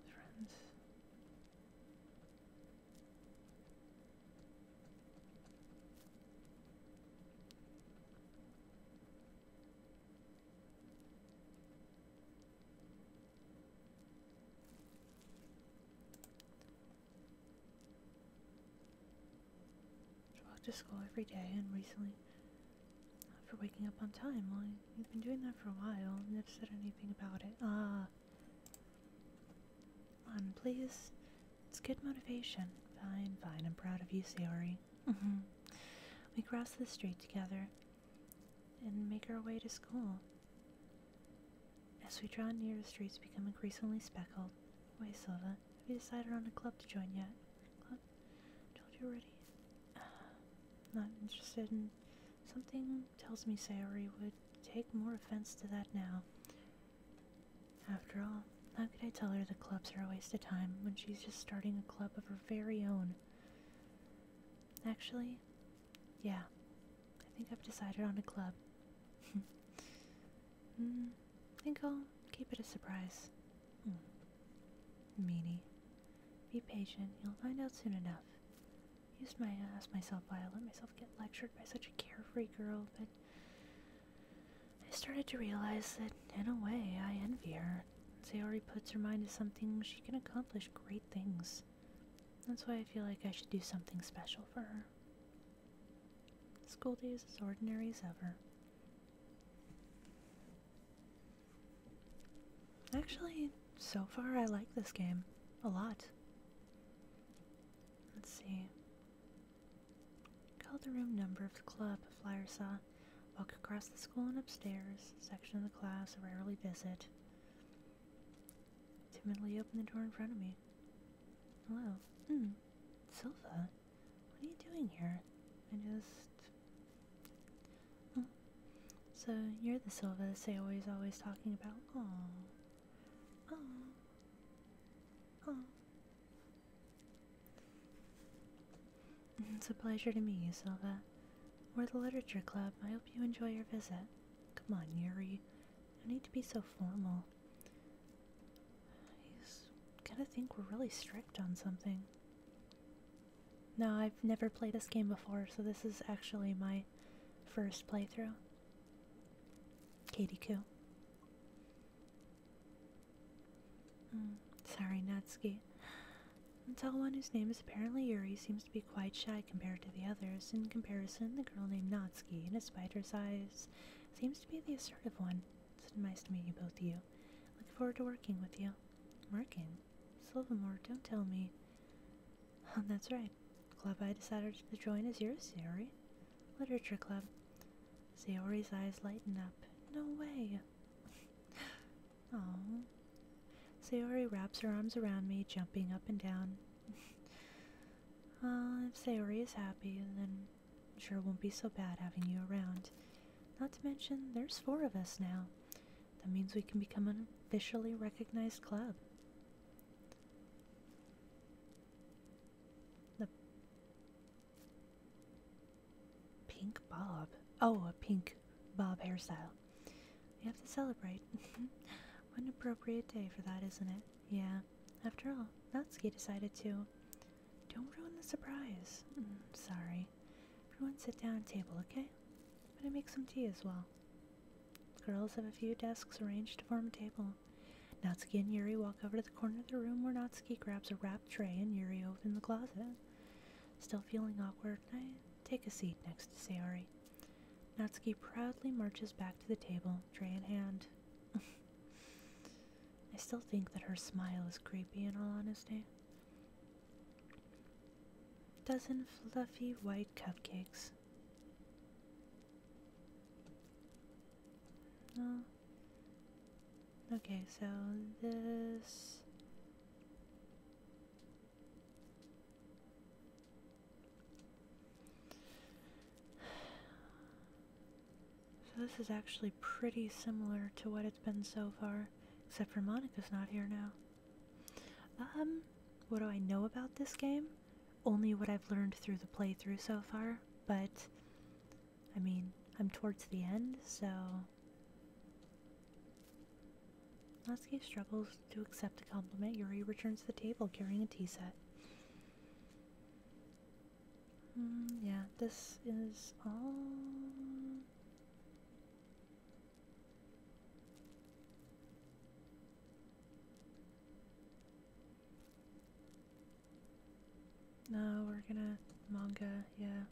Friends. To school every day, and recently for waking up on time. Well, you've been doing that for a while and never said anything about it. Ah. Come on, please. It's good motivation. Fine, fine. I'm proud of you, Sayori. We cross the street together and make our way to school. As we draw near, the streets become increasingly speckled. Wait, Silva, have you decided on a club to join yet? Club? Told you already. Not interested in... Something tells me Sayori would take more offense to that now. After all, how could I tell her the clubs are a waste of time when she's just starting a club of her very own? Actually, yeah, I think I've decided on a club. I think I'll keep it a surprise. Meanie. Be patient, you'll find out soon enough. Ask myself why I let myself get lectured by such a carefree girl, but I started to realize that, in a way, I envy her. Sayori puts her mind to something, she can accomplish great things. That's why I feel like I should do something special for her. School day is as ordinary as ever. Actually, so far I like this game a lot. Let's see. Call the room number of the club, a flyer saw. Walk across the school and upstairs. Section of the class I rarely visit. Timidly open the door in front of me. Hello. Silva, what are you doing here? So, you're the Silva Sayori's always talking about. Aww. Aww. Aww. It's a pleasure to meet you, Silva. We're the Literature Club. I hope you enjoy your visit. Come on, Yuri. No need to be so formal. He's gonna think we're really strict on something. No, I've never played this game before, so this is actually my first playthrough. Katie-Koo. Sorry, Natsuki. Until one whose name is apparently Yuri seems to be quite shy compared to the others. In comparison, the girl named Natsuki, despite her size, seems to be the assertive one. It's nice to meet you, both of you. Looking forward to working with you. Working? Silvermore, don't tell me. Oh, that's right. The club I decided to join is yours, Sayori. Literature Club. Sayori's eyes lighten up. No way. Oh. Sayori wraps her arms around me, jumping up and down. If Sayori is happy, then I'm sure it won't be so bad having you around. Not to mention, there's 4 of us now. That means we can become an officially recognized club. The pink bob. Oh, a pink bob hairstyle. We have to celebrate. What an appropriate day for that, isn't it? Yeah. After all, Natsuki decided to. Don't ruin the surprise. Sorry. Everyone sit down at table, okay? I'm gonna make some tea as well. The girls have a few desks arranged to form a table. Natsuki and Yuri walk over to the corner of the room where Natsuki grabs a wrapped tray and Yuri opens the closet. Still feeling awkward, I take a seat next to Sayori. Natsuki proudly marches back to the table, tray in hand. I still think that her smile is creepy in all honesty. Dozen fluffy white cupcakes. Oh. Okay, so this... So this is actually pretty similar to what it's been so far, except for Monica's not here now. What do I know about this game? Only what I've learned through the playthrough so far, but, I mean, I'm towards the end, so... Natsuki struggles to accept the compliment. Yuri returns to the table carrying a tea set. Yeah, this is all... No, we're gonna... manga, yeah.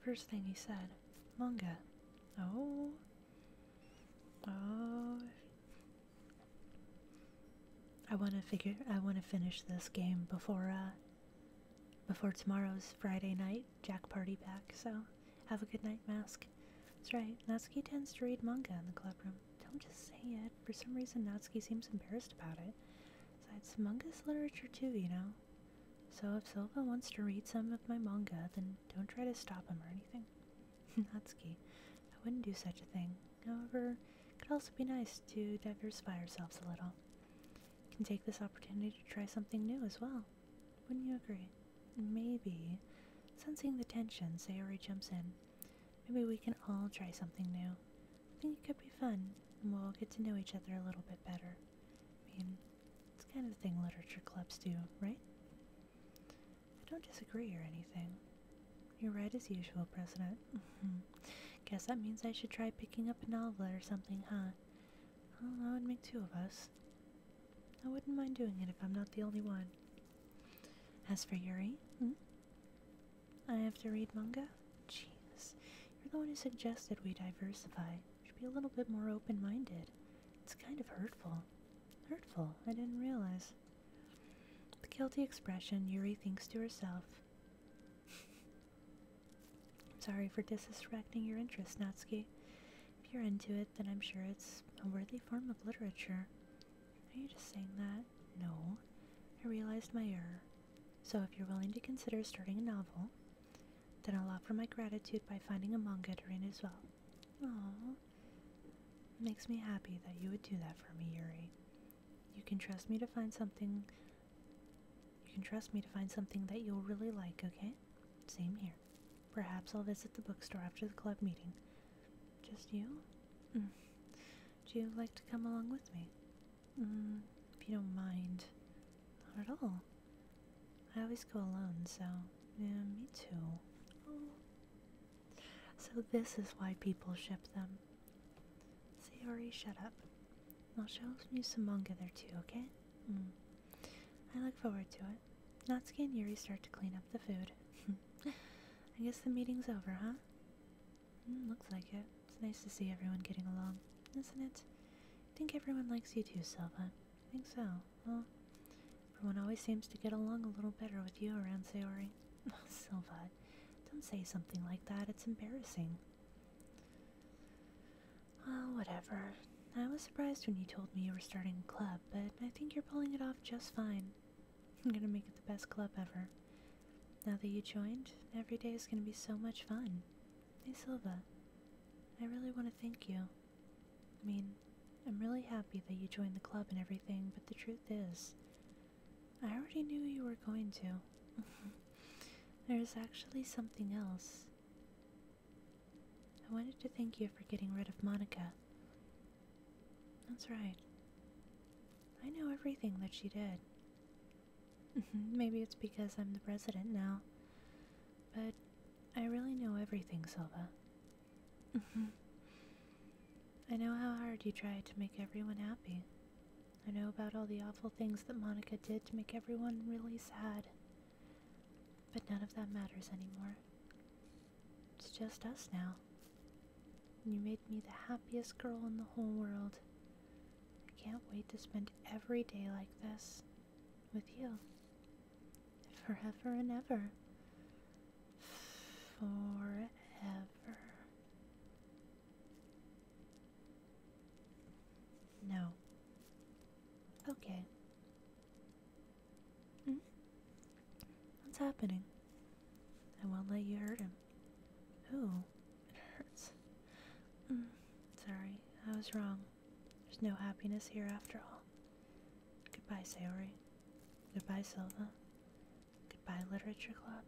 First thing he said, manga. Oh. Oh. I want to finish this game before tomorrow's Friday night Jack party back, so have a good night, Mask. That's right, Natsuki tends to read manga in the club room. Don't just say it. For some reason, Natsuki seems embarrassed about it. Besides, manga's literature too, you know. So if Silva wants to read some of my manga, then don't try to stop him or anything. Natsuki, I wouldn't do such a thing. However, it could also be nice to diversify ourselves a little. We can take this opportunity to try something new as well. Wouldn't you agree? Maybe. Sensing the tension, Sayori jumps in. Maybe we can all try something new. I think it could be fun, and we'll get to know each other a little bit better. I mean, it's the kind of thing literature clubs do, right? I don't disagree or anything. You're right as usual, President. Guess that means I should try picking up a novel or something, huh? Well, that would make 2 of us. I wouldn't mind doing it if I'm not the only one. As for Yuri, I have to read manga? Jeez, you're the one who suggested we diversify. You should be a little bit more open-minded. It's kind of hurtful. Hurtful, I didn't realize. With a guilty expression, Yuri thinks to herself. I'm sorry for disrespecting your interest, Natsuki. If you're into it, then I'm sure it's a worthy form of literature. Are you just saying that? No. I realized my error. So if you're willing to consider starting a novel, then I'll offer my gratitude by finding a manga to read as well. Aww. It makes me happy that you would do that for me, Yuri. You can trust me to find something that you'll really like, okay? Same here. Perhaps I'll visit the bookstore after the club meeting. Just you? Would you like to come along with me? If you don't mind. Not at all. I always go alone, so yeah, me too. Oh. So this is why people ship them. Sayori, shut up. I'll show you some manga there too, okay? I look forward to it. Natsuki and Yuri start to clean up the food. I guess the meeting's over, huh? Looks like it. It's nice to see everyone getting along, isn't it? I think everyone likes you too, Silva. I think so. Well, Everyone always seems to get along a little better with you around Sayori. Silva, don't say something like that. It's embarrassing. Well, whatever. I was surprised when you told me you were starting a club, but I think you're pulling it off just fine. I'm gonna make it the best club ever. Now that you joined, every day is gonna be so much fun. Hey Silva, I really want to thank you. I mean, I'm really happy that you joined the club and everything, but the truth is, I already knew you were going to. There's actually something else. I wanted to thank you for getting rid of Monica. That's right. I know everything that she did. Maybe it's because I'm the president now, but I really know everything, Silva. I know how hard you tried to make everyone happy. I know about all the awful things that Monica did to make everyone really sad. But none of that matters anymore. It's just us now. You made me the happiest girl in the whole world. I can't wait to spend every day like this with you. Forever and ever. Forever. No. Okay. What's happening? I won't let you hurt him. Ooh, it hurts. Sorry, I was wrong. There's no happiness here after all. Goodbye, Sayori. Goodbye, Silva. Goodbye, Literature Club.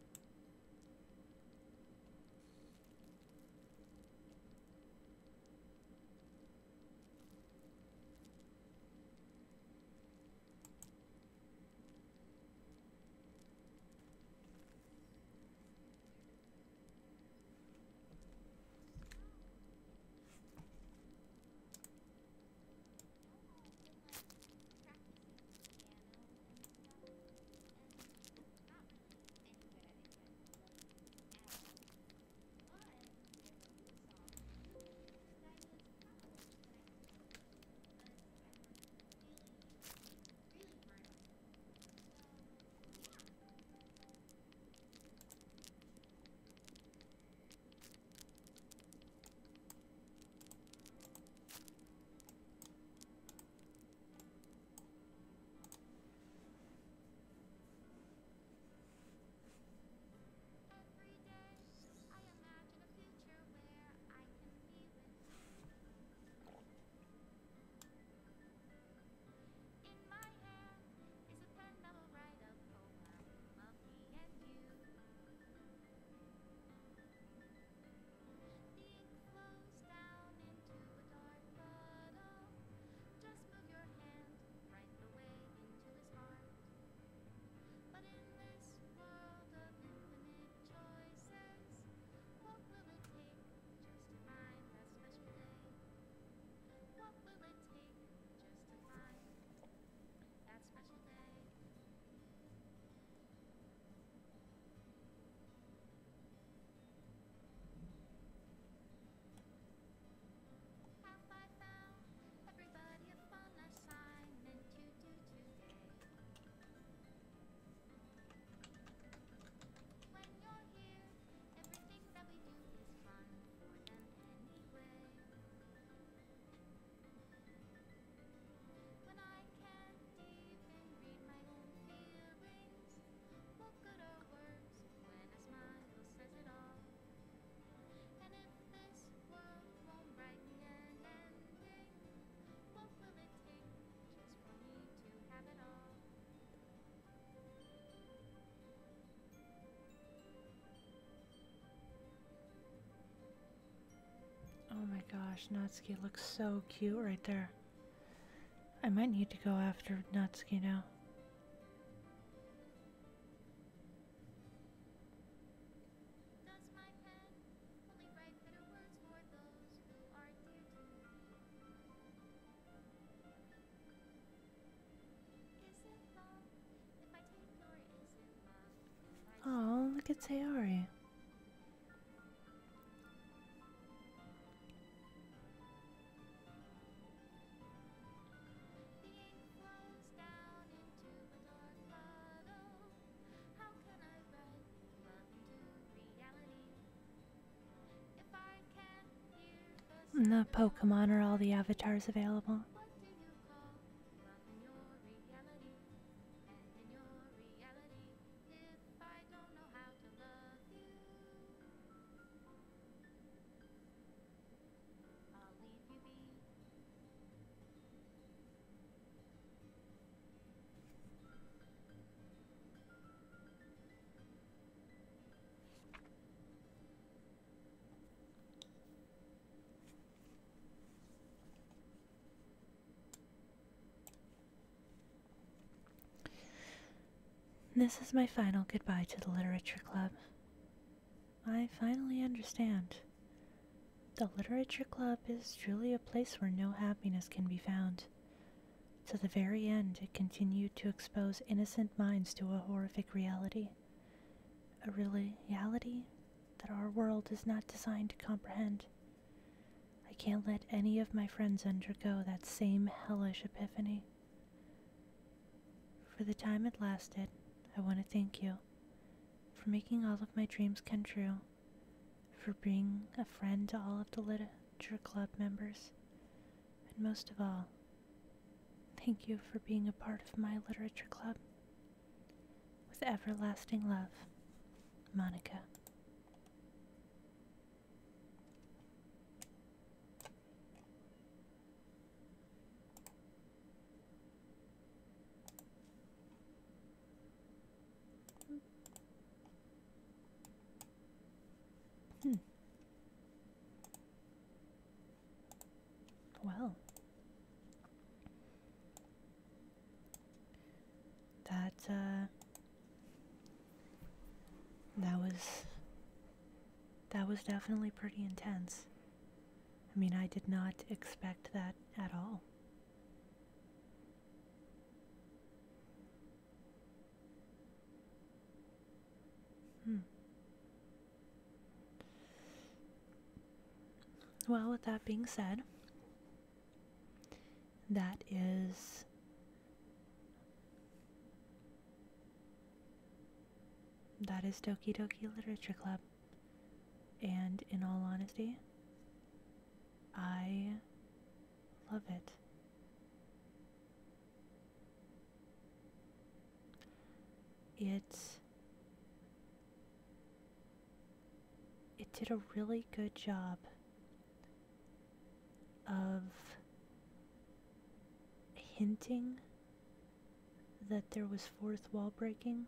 Oh my gosh, Natsuki looks so cute right there. I might need to go after Natsuki now. Oh, look at Sayori. Pokemon are all the avatars available? This is my final goodbye to the Literature Club. I finally understand. The Literature Club is truly a place where no happiness can be found. To the very end, it continued to expose innocent minds to a horrific reality. A reality that our world is not designed to comprehend. I can't let any of my friends undergo that same hellish epiphany. For the time it lasted, I want to thank you for making all of my dreams come true, for being a friend to all of the Literature Club members, and most of all, thank you for being a part of my Literature Club. With everlasting love, Monica. Well, that was definitely pretty intense. I mean, I did not expect that at all. Well, with that being said, that is Doki Doki Literature Club. And in all honesty, I love it. It did a really good job of hinting that there was fourth wall breaking,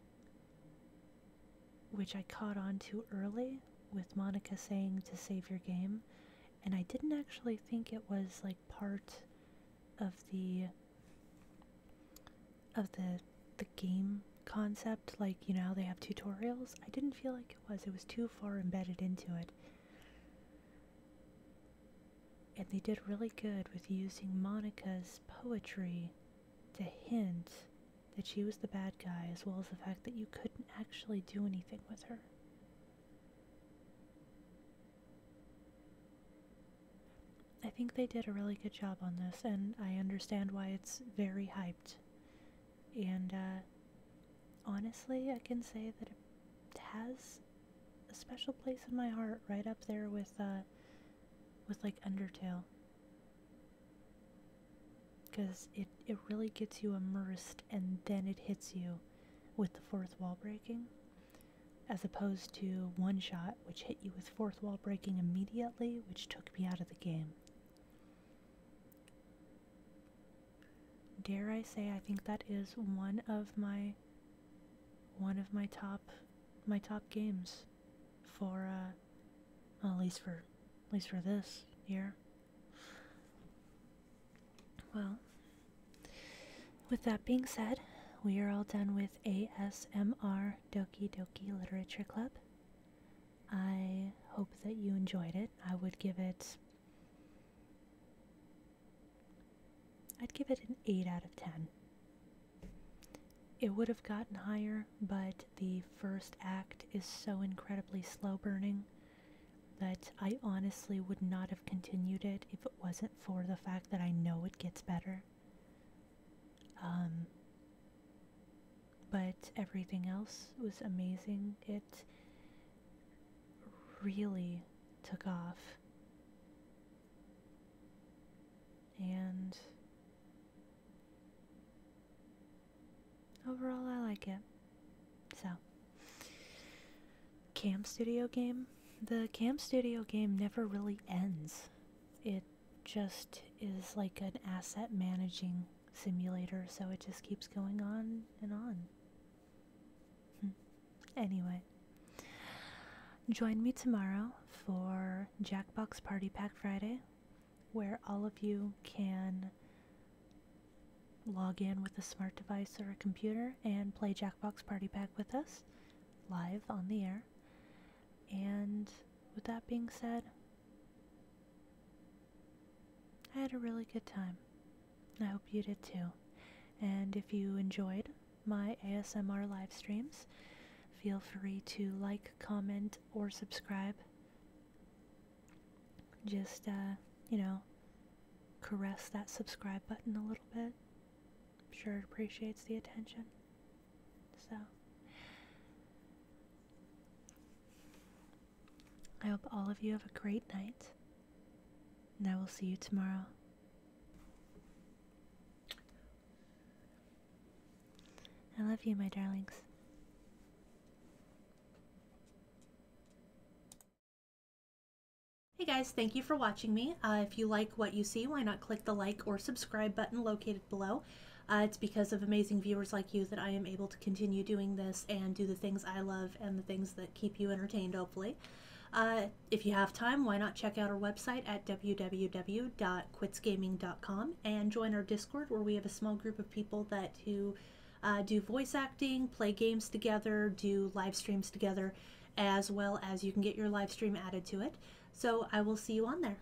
which I caught on to early with Monica saying to save your game, and I didn't actually think it was like part of the game concept, like, you know, they have tutorials. I didn't feel like it was too far embedded into it. And they did really good with using Monica's poetry to hint that she was the bad guy, as well as the fact that you couldn't actually do anything with her. I think they did a really good job on this, and I understand why it's very hyped. And honestly, I can say that it has a special place in my heart, right up there with like Undertale, because it really gets you immersed, and then it hits you with the fourth wall breaking, as opposed to One Shot, which hit you with fourth wall breaking immediately, which took me out of the game. Dare I say, I think that is one of my top games for well, at least for this year. Well, with that being said, we are all done with ASMR Doki Doki Literature Club. I hope that you enjoyed it. I'd give it an 8 out of 10. It would have gotten higher, but the first act is so incredibly slow burning that I honestly would not have continued it if it wasn't for the fact that I know it gets better. But everything else was amazing. It really took off. overall I like it. So, Cam Studio game. The Cam Studio game never really ends. It just is like an asset managing simulator, so it just keeps going on and on. Anyway, join me tomorrow for Jackbox Party Pack Friday, where all of you can log in with a smart device or a computer and play Jackbox Party Pack with us live on the air. And with that being said, I had a really good time. I hope you did too. And if you enjoyed my ASMR live streams, feel free to like, comment, or subscribe. Just, caress that subscribe button a little bit. I'm sure it appreciates the attention. So, I hope all of you have a great night, and I will see you tomorrow. I love you, my darlings. Hey guys, thank you for watching me. If you like what you see, why not click the like or subscribe button located below. It's because of amazing viewers like you that I am able to continue doing this and do the things I love and the things that keep you entertained, hopefully. If you have time, why not check out our website at www.quitsgaming.com and join our Discord, where we have a small group of people who do voice acting, play games together, do live streams together, as well as you can get your live stream added to it. So I will see you on there.